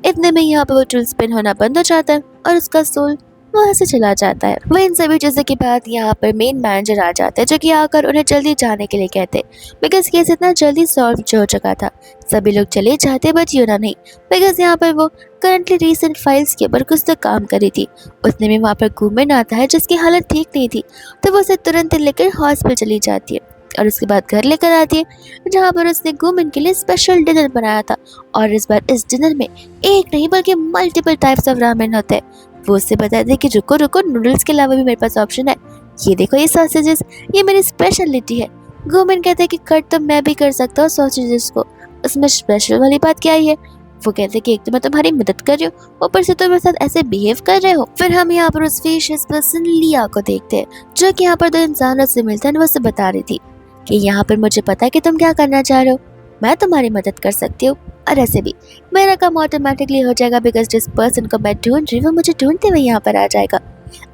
इतने में यहाँ पर वो टूल स्पिन होना बंद हो जाता है और उसका सोल वहाँ से चला जाता है। वह इन सभी चीजों के बाद यहाँ पर मेन मैनेजर आ जाते हैं, जो कि आकर उन्हें जल्दी जाने के लिए कहते हैं बिकॉज केस इतना जल्दी सॉल्व हो चुका था। सभी लोग चले जाते बट यूना नहीं, बिकॉज यहाँ पर वो करंटली रीसेंट फाइल्स के ऊपर कुछ तो काम करी थी। उतने में वहाँ पर गुमिन आता है जिसकी हालत ठीक नहीं थी, तो वो उसे तुरंत लेकर हॉस्पिटल चली जाती है और उसके बाद घर लेकर आती है, जहाँ पर उसने गुमिन के लिए स्पेशल डिनर बनाया था। और इस बार इस डिनर में एक नहीं बल्कि मल्टीपल टाइप्स ऑफ रामेन होते हैं। वो उससे बताते कि रुको रुको, नूडल्स के अलावा भी मेरे पास ऑप्शन है, ये देखो ये सॉसेजेस, ये मेरी स्पेशलिटी है। गुमिन कहते हैं कि कट तो मैं भी कर सकता हूँ सॉसेजेस को, उसमें स्पेशल वाली बात क्या है। वो कहते कि एक तो मैं तुम्हारी मदद कर रही हूँ, ऊपर से तुम मेरे साथ ऐसे बिहेव कर रहे हो। फिर हम यहाँ पर उस फेशियस पर्सन लिया को देखते हैं, जो कि यहाँ पर दो इंसानों से मिलता है। वो उससे बता रही थी कि यहाँ पर मुझे पता है कि तुम क्या करना चाह रहे हो, मैं तुम्हारी मदद कर सकती हूँ और ऐसे भी मेरा काम ऑटोमेटिकली हो जाएगा, बिकॉज जिस पर्सन को मैं ढूंढ रही हूँ वो मुझे ढूंढते हुए यहाँ पर आ जाएगा।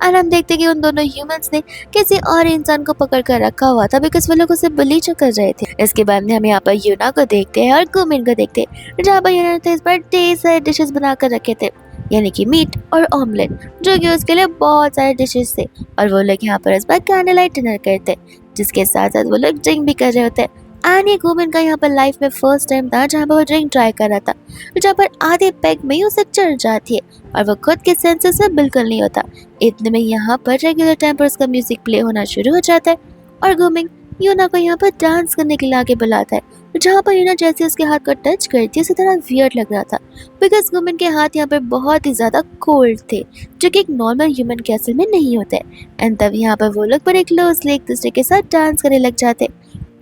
और हम देखते कि उन दोनों ह्यूमंस ने किसी और इंसान को पकड़ कर रखा हुआ था, बिकॉज वो लोग उसे बुली कर रहे थे। इसके बाद में हम यहाँ पर यूना को देखते हैं और गुमिन को देखते हैं, जहाँ पर यूना ने इस बार ढेर सारे डिशेस बना कर रखे थे, यानी कि मीट और ऑमलेट, जो कि उसके लिए बहुत सारे डिशेस थे। और वो लोग यहाँ पर इस बार कैंडल लाइट डिनर करते, जिसके साथ साथ वो लोग ड्रिंक भी कर रहे होते। एंड ये गुमिन का यहाँ पर लाइफ में फर्स्ट टाइम था जहाँ पर वो ड्रिंक ट्राई कर रहा था, जहाँ पर आधे पैक में ही उसे चढ़ जाती है और वो खुद के सेंसेस में बिल्कुल नहीं होता। इतने में यहाँ पर रेगुलर टाइम पर उसका म्यूजिक प्ले होना शुरू हो जाता है और गुमिन यूना को यहाँ पर डांस करने के लिए आगे बुलाता है, जहाँ पर यूना जैसे उसके हाथ को टच करती है उसी तरह वियर्ड लग रहा था, बिकॉज गुमिन के हाथ यहाँ पर बहुत ही ज्यादा कोल्ड थे, जो कि एक नॉर्मल ह्यूमन के असल में नहीं होते। एंड तब यहाँ पर वो लोग बड़े क्लोजली एक दूसरे के साथ डांस करने लग जाते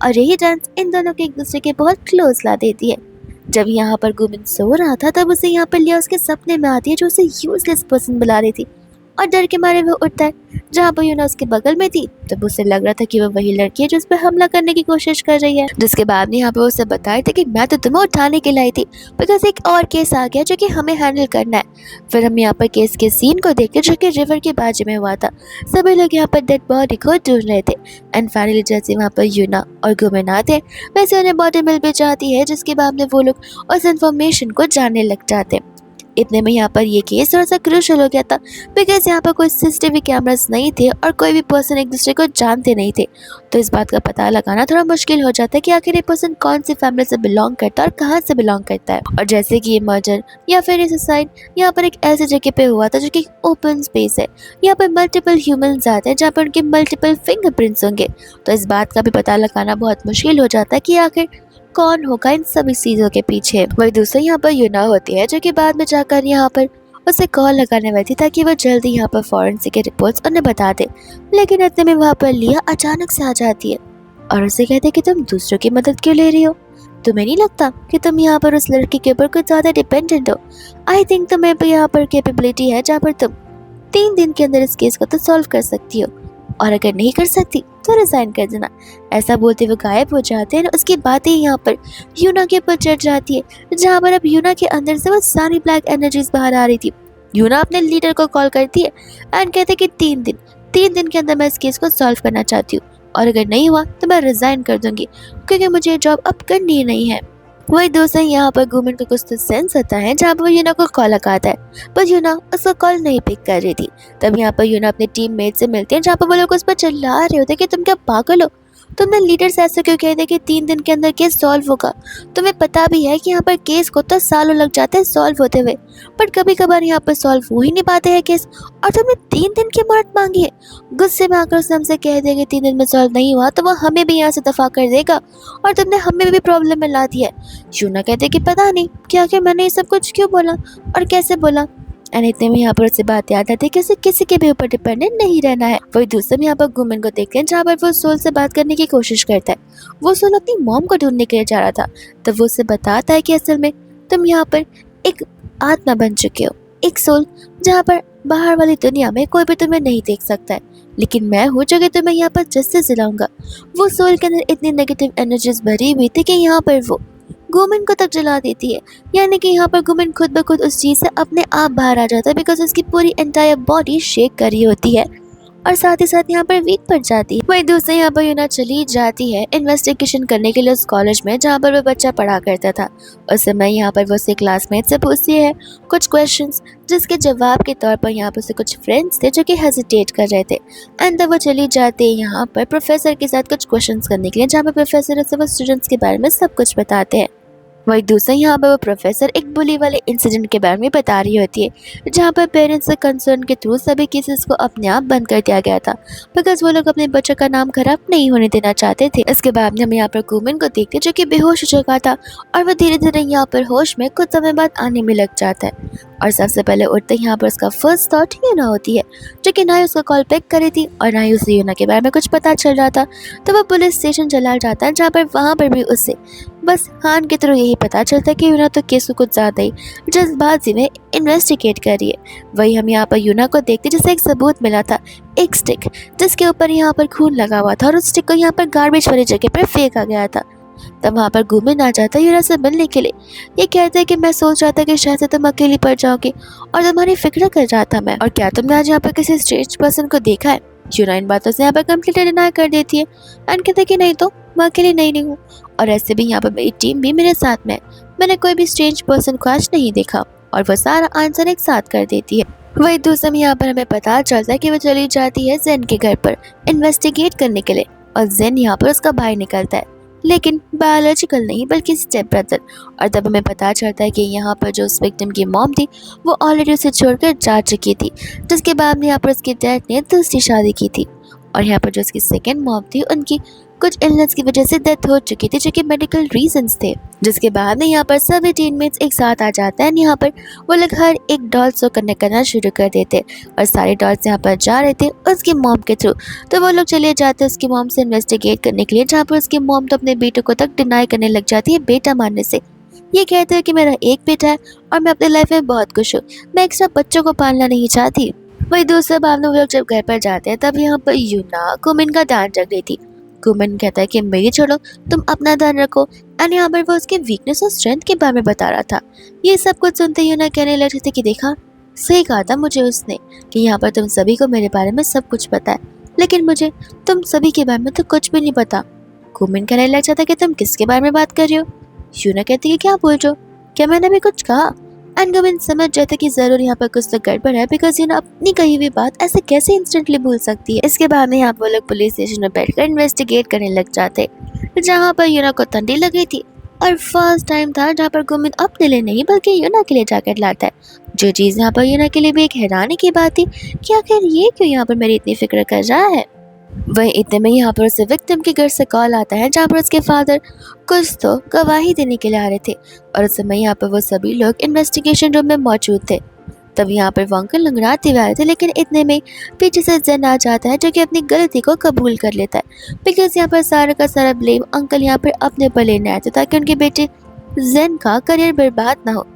और यही डांस इन दोनों के एक दूसरे के बहुत क्लोज ला देती है। जब यहाँ पर गुमिन सो रहा था तब उसे यहाँ पर लिया उसके सपने में आती है, जो उसे यूजलेस पर्सन बुला रही थी और डर के मारे वो उठता है। जहाँ पर यूना उसके बगल में थी तब उसे लग रहा था कि वो वही लड़की है जो उस पर हमला करने की कोशिश कर रही है। जिसके बाद में यहाँ पे उसे बताया था कि मैं तो तुम्हें उठाने के लाई थी, बिकॉज एक और केस आ गया जो कि हमें हैंडल करना है। फिर हम यहाँ पर केस के सीन को देखते जो कि रिवर के बाजू में हुआ था। सभी लोग यहाँ पर डेड बॉडी को ढूंढ रहे थे। एंड फाइनली जैसे वहाँ पर यूना और गुमेन आते हैं वैसे उन्हें बॉडी मिल भी जाती है, जिसके बाद में वो लोग उस इन्फॉर्मेशन को जानने लग जाते हैं। इतने में यहाँ पर ये केस थोड़ा सा क्रूशल हो गया था, बिकॉज यहाँ पर कोई सीसीटीवी कैमरास नहीं थे और कोई भी पर्सन एक दूसरे को जानते नहीं थे। तो इस बात का पता लगाना थोड़ा मुश्किल हो जाता है कि आखिर ये पर्सन कौन सी फैमिली से बिलोंग करता है और कहाँ से बिलोंग करता है। और जैसे कि ये मर्डर या फिर ये सुसाइड यहाँ पर एक ऐसी जगह पे हुआ था जो कि ओपन स्पेस है। यहाँ पर मल्टीपल ह्यूमंस आते हैं जहाँ पर उनके मल्टीपल फिंगरप्रिंट्स होंगे। तो इस बात का भी पता लगाना बहुत मुश्किल हो जाता है कि आखिर कौन होगा इन सभी चीजों के पीछे। वही दूसरी यहाँ पर यूना होती है जो कि बाद में जाकर यहाँ पर उसे कॉल लगाने वाली थी ताकि वो जल्दी यहाँ पर फॉरेंसिक रिपोर्ट्स उन्हें बता दे। लेकिन इतने में वहाँ पर लिया अचानक से आ जाती है और उसे कहते कि तुम दूसरों की मदद क्यों ले रही हो, तुम्हें नहीं लगता कि तुम यहाँ पर उस लड़की के ऊपर कुछ ज्यादा डिपेंडेंट हो। आई थिंक तुम्हें भी यहाँ पर कैपेबिलिटी है जहाँ पर तुम 3 दिन के अंदर इस केस को तो सॉल्व कर सकती हो, और अगर नहीं कर सकती तो रिजाइन कर देना। ऐसा बोलते हुए गायब हो जाते हैं। उसकी बातें यहाँ पर यूना के ऊपर चढ़ जाती है, जहाँ पर अब यूना के अंदर से वो सारी ब्लैक एनर्जीज बाहर आ रही थी। यूना अपने लीडर को कॉल करती है एंड कहते कि 3 दिन के अंदर मैं इस केस को सॉल्व करना चाहती हूँ, और अगर नहीं हुआ तो मैं रिजाइन कर दूंगी, क्योंकि मुझे ये जॉब अब करनी ही नहीं है। वही दोस्तों यहाँ पर गुमेन को कुछ तो सेंस होता है जहाँ पर यूना को कॉल लगाता है, पर यूना उसका कॉल नहीं पिक कर रही थी। तब यहाँ पर यूना अपने टीममेट से मिलते हैं जहाँ पर वो लोग उस पर चिल्ला रहे होते कि तुम क्या पागल हो, तुमने लीडर से ऐसे क्यों कह दिया कि 3 दिन के अंदर केस सॉल्व होगा। तुम्हें पता भी है कि यहाँ पर केस को तो सालों लग जाते हैं सॉल्व होते हुए, बट कभी कभार यहाँ पर सॉल्व हो ही नहीं पाते हैं केस, और तुमने 3 दिन की मोहलत मांगी है। गुस्से में आकर उसने हमसे कह दिया कि 3 दिन में सॉल्व नहीं हुआ तो वो हमें भी यहाँ से दफा कर देगा, और तुमने हमें भी प्रॉब्लम में ला दिया है। यूना कहते कि पता नहीं क्या क्या मैंने ये सब कुछ क्यों बोला और कैसे बोला। एंड इतने में यहाँ पर उससे बात याद आती है कि उसे किसी के भी ऊपर डिपेंडेंट नहीं रहना है। वही दूसरे में यहाँ पर गुमेन को देखते हैं जहाँ पर वो सोल से बात करने की कोशिश करता है। वो सोल अपनी मॉम को ढूंढने के लिए जा रहा था, तब वो उससे बताता है कि असल में तुम यहाँ पर एक आत्मा बन चुके हो, एक सोल जहाँ पर बाहर वाली दुनिया में कोई भी तुम्हें नहीं देख सकता है, लेकिन मैं हूँ जो कि तुम्हें यहाँ पर जस्टिस दिलाऊंगा। वो सोल के अंदर इतनी नेगेटिव एनर्जीज भरी हुई थी कि यहाँ पर वो गुमेन को तक जला देती है, यानी कि यहाँ पर गुमेन खुद ब खुद उस चीज से अपने आप बाहर आ जाता है, बिकॉज उसकी पूरी एंटायर बॉडी शेक कर रही होती है और साथ ही साथ यहाँ पर वीक पड़ जाती है। वही दूसरे यहाँ पर यूना चली जाती है इन्वेस्टिगेशन करने के लिए उस कॉलेज में जहाँ पर वो बच्चा पढ़ा करता था। उस समय यहाँ पर वो उसके क्लासमेट से पूछती है कुछ क्वेश्चंस, जिसके जवाब के तौर पर यहाँ पर उसके कुछ फ्रेंड्स थे जो कि हेजिटेट कर रहे थे। एंड तब वो चली जाती है यहाँ पर प्रोफेसर के साथ कुछ क्वेश्चंस करने के लिए, जहाँ पर प्रोफेसर उसे वो स्टूडेंट्स के बारे में सब कुछ बताते हैं। वही दूसरा यहाँ पर वो प्रोफेसर एक बुली वाले इंसिडेंट के बारे में बता रही होती है, जहाँ पर पेरेंट्स से कंसर्न के थ्रू सभी केसेस को अपने आप बंद कर दिया गया था, बिकॉज वो लोग अपने बच्चों का नाम खराब नहीं होने देना चाहते थे। इसके बाद हम यहाँ पर गुमेन को देखते जो कि बेहोश हो चुका था, और वो धीरे धीरे यहाँ पर होश में कुछ समय बाद आने में लग जाता है। और सबसे पहले उठते यहाँ पर उसका फर्स्ट थॉट यूना होती है, जो कि ना ही उसका कॉल पिक करी थी और ना ही उसे यूना के बारे में कुछ पता चल रहा था। तो वो पुलिस स्टेशन चला जाता है, जहाँ पर वहाँ पर भी उससे बस हान के थ्रू यही पता चलता है कि यूना तो केस को कुछ ज़्यादा ही जल्दबाजी में इन्वेस्टिगेट कर रही है। वही हम यहाँ पर यूना को देखते जिसे एक सबूत मिला था, एक स्टिक जिसके ऊपर यहाँ पर खून लगा हुआ था, और उस स्टिक को यहाँ पर गार्बेज वाली जगह पर फेंका गया था। तब वहाँ पर गुमेन आ जाता है यूना से मिलने के लिए। ये कहता है कि मैं सोच रहा था कि शायद से तुम अकेली पड़ जाओगे और तुम्हारी फिक्र कर रहा था मैं, और क्या तुमने आज यहाँ पर किसी स्ट्रेंज पर्सन को देखा है। यूना इन बातों से यहाँ पर कम्प्लीटली डिनाई कर देती है एंड कहते कि नहीं तो मैं अकेली नहीं हूँ, और ऐसे भी यहाँ पर मेरी टीम भी मेरे साथ में, मैंने कोई भी स्ट्रेंज पर्सन को आज नहीं देखा, और वो सारा आंसर एक साथ कर देती है। वही दूसरे में यहाँ पर हमें पता चलता है कि वो चली जाती है जेन के घर पर इन्वेस्टिगेट करने के लिए, और जेन यहाँ पर उसका भाई निकलता है, लेकिन बायोलॉजिकल नहीं बल्कि स्टेप ब्रदर। और तब हमें पता चलता है कि यहाँ पर जो उस विक्टिम की मॉम थी वो ऑलरेडी उसे छोड़कर जा चुकी थी, जिसके बाद में यहाँ पर उसके डैड ने दूसरी शादी की थी, और यहाँ पर जो उसकी सेकेंड मॉम थी उनकी कुछ इलनेस की वजह से डेथ हो चुकी थी, जो कि मेडिकल रीजंस थे। जिसके बाद में यहाँ पर सभी टीममेट्स एक साथ आ जाते हैं। यहाँ पर वो लोग हर एक डॉल्स को कनेक्ट करना शुरू कर देते, और सारे डॉल्स यहाँ पर जा रहे थे उसकी मॉम के थ्रू। तो वो लोग चले जाते हैं उसकी मॉम से इन्वेस्टिगेट करने के लिए, जहाँ पर उसकी मॉम तो अपने बेटे को तक डिनाई करने लग जाती है बेटा मानने से। ये कहते हैं कि मेरा एक बेटा है और मैं अपनी लाइफ में बहुत खुश हूँ, मैं एक्स्ट्रा बच्चों को पालना नहीं चाहती। वही दूसरे बार में वो लोग जब घर पर जाते हैं तब यहाँ पर यूना कुमिन का ध्यान रख रही थी। कुमिन कहता है कि मेरी छोड़ो, तुम अपना ध्यान रखो। एंड यहाँ पर वो उसके वीकनेस और स्ट्रेंथ के बारे में बता रहा था। ये सब कुछ सुनते यूना कहने लगे थे कि देखा, सही कहा था मुझे उसने कि यहाँ पर तुम सभी को मेरे बारे में सब कुछ पता है, लेकिन मुझे तुम सभी के बारे में तो कुछ भी नहीं पता। कुमिन कहने लग जाता कि तुम किसके बारे में बात कर रही हो। यूना कहती है क्या बोल रहे हो, क्या मैंने भी कुछ कहा। एंड गोविंद समझ जाता कि जरूर यहाँ पर कुछ तो गड़बड़ है, बिकॉज ये ना अपनी कही हुई बात ऐसे कैसे इंस्टेंटली भूल सकती है। इसके बाद में यहाँ पर लोग पुलिस स्टेशन में बैठकर इन्वेस्टिगेट करने लग जाते, जहाँ पर यूना को ठंडी लगी थी और फर्स्ट टाइम था जहाँ पर गोविंद अपने लिए नहीं बल्कि यूना के लिए जैकेट लाता है। जो चीज यहाँ पर यूना के लिए भी एक हैरानी की बात थी कि आखिर ये क्यों यहाँ पर मेरी इतनी फिक्र कर रहा है। वही इतने में यहाँ पर उसे विक्टिम के घर से कॉल आता है, जहाँ पर उसके फादर कुछ तो गवाही देने के लिए आ रहे थे और उस समय यहाँ पर वो सभी लोग इन्वेस्टिगेशन रूम में मौजूद थे। तब यहाँ पर वो अंकल लंगड़ाते हुए आए थे, लेकिन इतने में पीछे से जेन आ जाता है जो कि अपनी गलती को कबूल कर लेता है, बिकॉज यहाँ पर सारा का सारा ब्लेम अंकल यहाँ पर अपने पर लेने आए थे ताकि उनके बेटे जेन का करियर बर्बाद ना हो।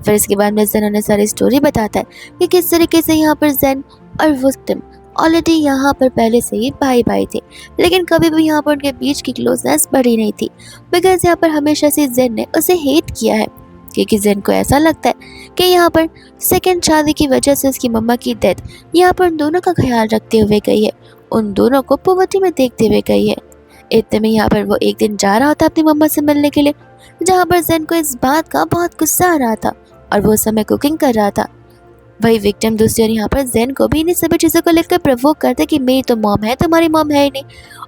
फिर इसके बाद में जेन उन्हें सारी स्टोरी बताता है कि किस तरीके से यहाँ पर जेन और विक्टिम ऑलरेडी यहाँ पर पहले से ही भाई भाई थे, लेकिन कभी भी यहाँ पर उनके बीच की क्लोजनेस बढ़ी नहीं थी, बिकॉज यहाँ पर हमेशा से जेन ने उसे हेट किया है, क्योंकि जेन को ऐसा लगता है कि यहाँ पर सेकंड शादी की वजह से उसकी मम्मा की डेथ यहाँ पर उन दोनों का ख्याल रखते हुए गई है, उन दोनों को पुवर्टी में देखते हुए गई है। इतने में यहाँ पर वो एक दिन जा रहा था अपनी मम्मा से मिलने के लिए, जहाँ पर जेन को इस बात का बहुत गुस्सा आ रहा था और वो उस समय कुकिंग कर रहा था। वही विक्टिम दूसरी ओर यहाँ पर जेन को भी इन सभी चीज़ों को लेकर प्रवोक करते कि मेरी तो मॉम है, तुम्हारी मॉम है ही नहीं।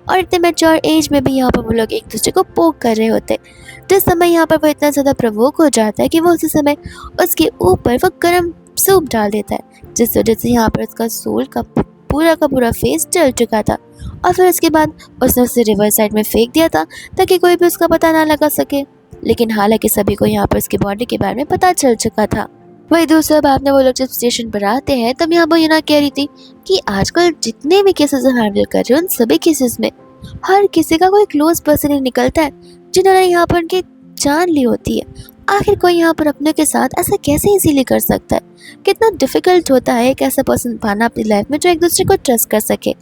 और इतने मैच्योर एज में भी यहाँ पर वो लोग एक दूसरे को पोक कर रहे होते, जिस समय यहाँ पर वो इतना ज़्यादा प्रवोक हो जाता है कि वो उसी समय उसके ऊपर वो गर्म सूप डाल देता है, जिस वजह से यहाँ पर उसका सोल का पूरा फेस जल चुका था। और फिर उसके बाद उसने उसे रिवर साइड में फेंक दिया था ताकि कोई भी उसका पता ना लगा सके, लेकिन हालांकि सभी को यहाँ पर उसकी बॉडी के बारे में पता चल चुका था। वही दूसरे बात में वो लोग जब स्टेशन पर आते हैं तब यहाँ पर यूना कह रही थी कि आजकल जितने भी केसेस हैंडल कर रहे हैं उन सभी केसेस में हर किसी का कोई क्लोज पर्सन ही निकलता है जिन्होंने यहाँ पर उनकी जान ली होती है। आखिर कोई यहाँ पर अपने के साथ ऐसा कैसे इजीली कर सकता है। कितना डिफिकल्ट होता है एक ऐसा पर्सन पाना अपनी लाइफ में जो एक दूसरे को ट्रस्ट कर सके।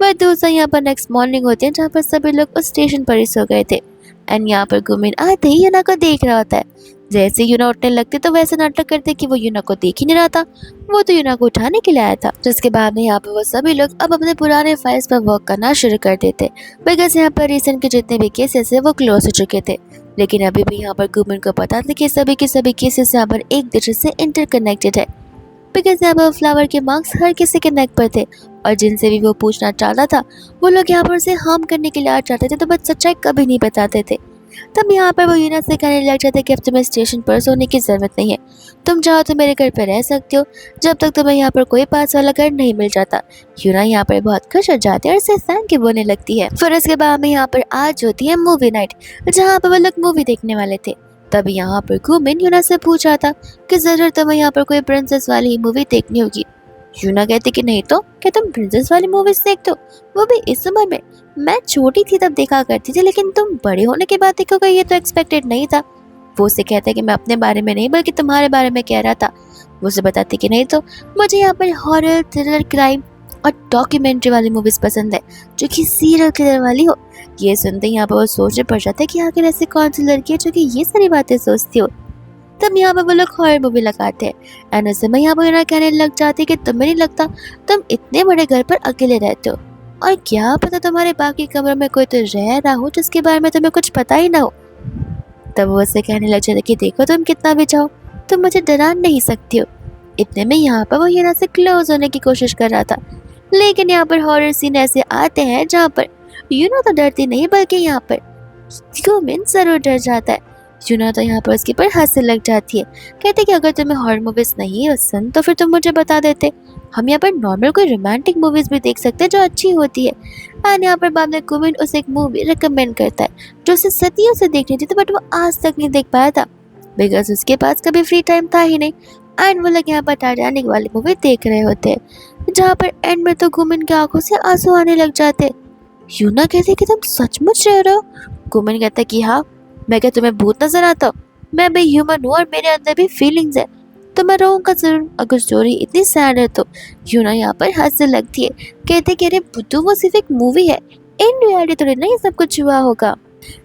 वह दूसरा यहाँ पर नेक्स्ट मॉर्निंग होती है जहाँ पर सभी लोग उस स्टेशन पर ही सो गए थे। एंड यहाँ पर गुमिन आते ही यूना को देख रहा होता है। जैसे यूना उठने लगते तो वैसे नाटक करते कि वो यूना को देख ही नहीं रहा था, वो तो यूना को उठाने के लिए आया था। जिसके बाद में यहाँ पर वो सभी लोग अब अपने पुराने फाइल्स पर वर्क करना शुरू कर देते, बिकॉज यहाँ पर रिसेंट के जितने भी केसेस है वो क्लोज हो चुके थे। लेकिन अभी भी यहाँ पर गुमिन को पता था कि सभी के सभी केसेस यहाँ पर एक दूसरे से इंटरकनेक्टेड है, बिकॉज यहाँ पर फ्लावर के मार्क्स हर किसी के नेक पर थे और जिनसे भी वो पूछना चाहता था वो लोग यहाँ पर उसे हार्म करने के लिए आ जाते थे, तो बस सच्चाई कभी नहीं बताते थे। तब यहाँ पर वो यूना से कहने लग जाता कि अब तुम्हें स्टेशन पर सोने की जरूरत नहीं है, तुम चाहो तो मेरे घर पर रह सकते हो जब तक तुम्हें यहाँ पर कोई पास वाला घर नहीं मिल जाता। यूना यहाँ पर बहुत खुश हो जाती है और उसे थैंक यू बोलने लगती है। फिर उसके बाद में यहाँ पर आज होती है मूवी नाइट, जहाँ पर वो लोग मूवी देखने वाले थे। तब यहाँ पर गुमिन यूना से पूछा था कि जरूर तुम्हें यहाँ पर कोई प्रिंसेस वाली मूवी देखनी होगी। यूना कहती कि नहीं तो क्या तुम प्रिंसेस वाली मूवीज देखते हो, वो भी इस उम्र में। मैं छोटी थी तब देखा करती थी, लेकिन तुम बड़े होने के बाद देखोगे ये तो एक्सपेक्टेड नहीं था। वो उसे कहता है कि मैं अपने बारे में नहीं बल्कि तुम्हारे बारे में कह रहा था। वो उसे बताती कि नहीं तो मुझे यहाँ पर हॉरर, थ्रिलर, क्राइम और डॉक्यूमेंट्री वाली मूवीज पसंद है जो कि सीरियल किलर वाली हो। ये सुनते ही यहाँ पर वो सोचने पड़ जाता है कि आखिर ऐसी कौन सी लड़की है जो कि ये सारी बातें सोचती हो। तब यहाँ पर वो लोग हॉरर मूवी लगाते हैं एंड उस समय यहाँ पर यूना कहने लग जाती है कि तुम्हें नहीं लगता तुम इतने बड़े घर पर अकेले रहते हो, और क्या पता तुम्हारे बाकी कमरों में कोई तो रह रहा हो जिसके बारे में तुम्हें कुछ पता ही ना हो। तब वो उससे कहने लग जाता कि देखो तुम कितना भी चाहो तुम मुझे डरा नहीं सकती हो। इतने में यहाँ पर वो यूना से क्लोज होने की कोशिश कर रहा था, लेकिन यहाँ पर हॉरर सीन ऐसे आते हैं जहाँ पर यूना तो डरती नहीं बल्कि यहाँ पर गुमिन जरूर डर जाता है। यूना तो यहाँ पर उसके पर हंसने लग जाती है, कहते कि अगर तुम्हें हॉरर मूवीज नहीं पसंद तो फिर तुम मुझे बता देते, हम यहाँ पर नॉर्मल कोई रोमांटिक मूवीज भी देख सकते हैं जो अच्छी होती है। एंड यहाँ पर बाद में गुमिन उसे एक मूवी रिकमेंड करता है जो उसे सदियों से देखनी थी, तो बट वो आज तक नहीं देख पाया था बिकॉज उसके पास कभी फ्री टाइम था ही नहीं। एंड वो लोग यहाँ पर टाइटैनिक वाली मूवी देख रहे होते हैं, जहाँ पर एंड में तो गुमिन की आंखों से आंसू आने लग जाते। यूना कहते कि तुम सचमुच रह रहे हो। गुमिन कहता कि हाँ, मैं क्या तुम्हें भूत नजर आता हूँ, मैं भी ह्यूमन हूँ और मेरे अंदर भी फीलिंग्स है। तो मैं रहूँगा ज़रूर। अगर स्टोरी इतनी सैड है तो यूना यहाँ पर हंसने लगती है, कहते कि अरे बुद्धू वो सिर्फ एक मूवी है, इन रियलिटी थोड़ी ना ये सब कुछ हुआ होगा।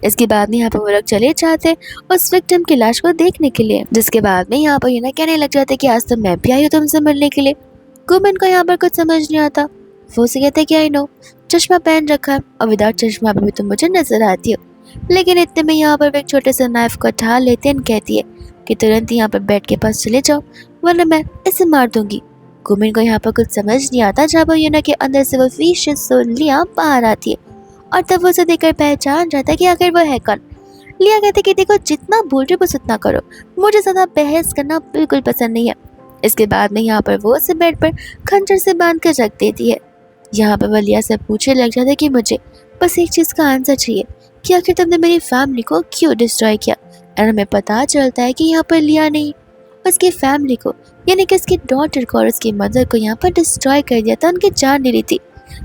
इसके बाद में यहाँ पर वो लोग चले जाते हैं उस विक्टिम की लाश को देखने के लिए, जिसके बाद में यहाँ पर यूना कहने लग जाते कि आज तो मैं भी आई हूँ तुमसे मिलने के लिए। गुमन को यहाँ पर कुछ समझ नहीं आता। वो उसे कहते कि आई नो, चश्मा पहन रखा है और विदाउट चश्मा भी तुम मुझे नजर आती हो। लेकिन इतने में यहाँ पर वो एक छोटे से नाइफ को उठा लेते हैं, कहती है कि तुरंत यहाँ पर बेड के पास चले जाओ वरना मैं इसे मार दूंगी। गुमिन को यहाँ पर कुछ समझ नहीं आता जब वो यूना के अंदर से वो विशियस सोल लिया बाहर आती है और तब वो उसे देखकर पहचान जाता है कि आखिर वो है कौन। लिया कहते कि देखो जितना बोल रहे हो बस उतना करो, मुझे ज्यादा बहस करना बिल्कुल पसंद नहीं है। इसके बाद में यहाँ पर वो उसे बेड पर खंजर से बांध कर रख देती है। यहाँ पर वो लिया से पूछने लग जाता है कि मुझे बस एक चीज का आंसर चाहिए कि आखिर तुमने मेरी फैमिली को क्यों डिस्ट्रॉय किया। और हमें पता चलता है कि यहाँ पर लिया नहीं, उसकी फैमिली को यानी कि उसकी डॉटर को और उसकी मदर को यहाँ पर डिस्ट्रॉय कर दिया था, उनकी जान ले ली थी।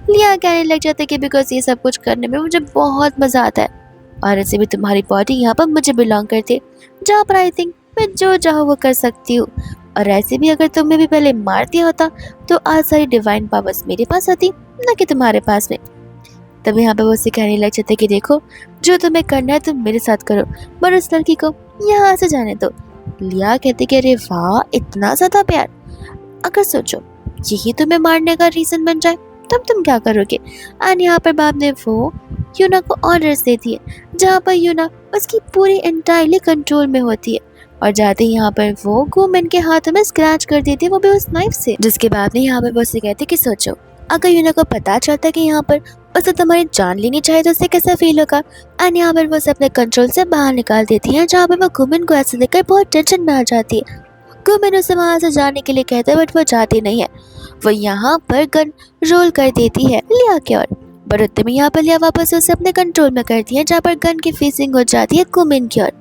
लिया कहने लग जाता है कि बिकॉज ये सब कुछ करने में मुझे बहुत मजा आता है और ऐसे भी तुम्हारी बॉडी यहाँ पर मुझे बिलोंग करती है, जहाँ पर आई थिंक मैं जो चाहूँ वो कर सकती हूँ। और ऐसे भी अगर तुमने भी पहले मार दिया होता तो आज सारी डिवाइन पावर्स मेरे पास आती, न कि तुम्हारे पास में। तब यहाँ पे वो उसे कहने लग जाते कि देखो जो तुम्हें करना है तुम मेरे साथ करो, पर उस लड़की को यहाँ से जाने दो। लिया कहते कि अरे वाह इतना ज्यादा प्यार, अगर सोचो यही तुम्हें मारने का रीजन बन जाए तब तुम क्या करोगे। एंड यहाँ पर बाद में वो यूना को ऑर्डर्स देती है जहाँ पर यूना उसकी पूरी एंटायरली कंट्रोल में होती है और जाते ही यहाँ पर वो गुमिन के हाथों में स्क्रैच कर देती है, वो भी उस नाइफ से। जिसके बाद में यहाँ पर वो उसे कहते कि सोचो अगर यूना को पता चलता कि यहाँ पर उसे तुम्हारी जान लेनी चाहिए तो उसे कैसा फील होगा। एंड यहाँ पर वो उसे अपने कंट्रोल से बाहर निकाल देती है, जहाँ पर वो गुमिन को ऐसे देखकर बहुत टेंशन में आ जाती है। गुमिन उसे वहाँ से जाने के लिए कहता है बट वो जाती नहीं है, वो यहाँ पर गन रोल कर देती है लिया की ओर। पर उतने में यहाँ पर लिया वापस उसे अपने कंट्रोल में करती है, जहाँ पर गन की फेसिंग हो जाती है गुमिन की ओर।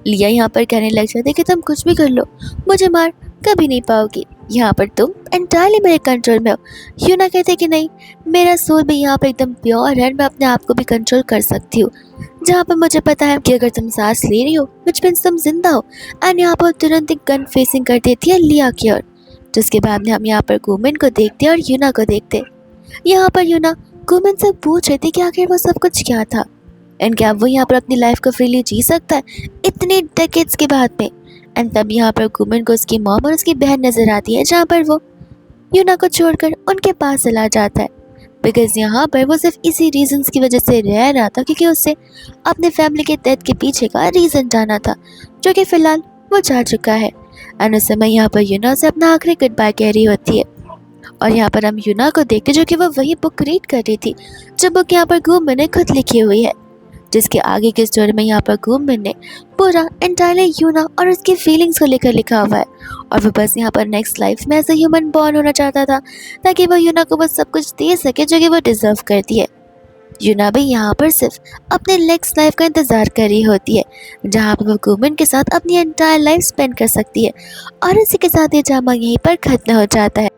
लिया यहाँ पर कहने लग जाती है कि तुम कुछ भी कर लो मुझे मार कभी नहीं पाओगी, यहाँ पर तुम एंटायरली मेरे कंट्रोल में हो। यूना कहते कि नहीं, मेरा सोल भी यहाँ पर एकदम प्योर है, मैं अपने आप को भी कंट्रोल कर सकती हूँ। जहाँ पर मुझे पता है कि अगर तुम सांस ले रही हो विच मीन्स तुम जिंदा हो। एंड यहाँ पर तुरंत एक गन फेसिंग कर देती है लिया की ओर। जिसके बाद में हम यहाँ पर गुमिन को देखते हैं और यूना को देखते। यहाँ पर यूना गुमिन से पूछ रही थी कि आखिर वो सब कुछ क्या था एंड क्या वो यहाँ पर अपनी लाइफ को फ्रीली जी सकता है इतने डेकेड्स के बाद में। एंड तब यहाँ पर गुमिन को उसकी मॉम और उसकी बहन नजर आती है, जहाँ पर वो यूना को छोड़कर उनके पास चला जाता है बिकॉज यहाँ पर वो सिर्फ इसी रीजंस की वजह से रह रहा था क्योंकि उसे अपने फैमिली के डेथ के पीछे का रीजन जाना था, जो कि फिलहाल वो जा चुका है। एंड उस समय यहाँ पर यूना से अपना आखिरी गुड बाय कह रही होती है और यहाँ पर हम यूना को देखते जो कि वो वही बुक रीड कर रही थी जो बुक यहाँ पर गुमिन ने खुद लिखी हुई है, जिसके आगे की स्टोरी में यहाँ पर गुमिन ने पूरा एंटायरली यूना और उसकी फीलिंग्स को लेकर लिखा हुआ है और वो बस यहाँ पर नेक्स्ट लाइफ में एज ए ह्यूमन बॉर्न होना चाहता था ताकि वो यूना को बस सब कुछ दे सके जो कि वो डिजर्व करती है। यूना भी यहाँ पर सिर्फ अपने नेक्स्ट लाइफ का इंतजार कर रही होती है जहाँ पर वो गुमिन के साथ अपनी एंटायर लाइफ स्पेंड कर सकती है। और इसी के साथ ये ड्रामा यहीं पर खत्म हो जाता है।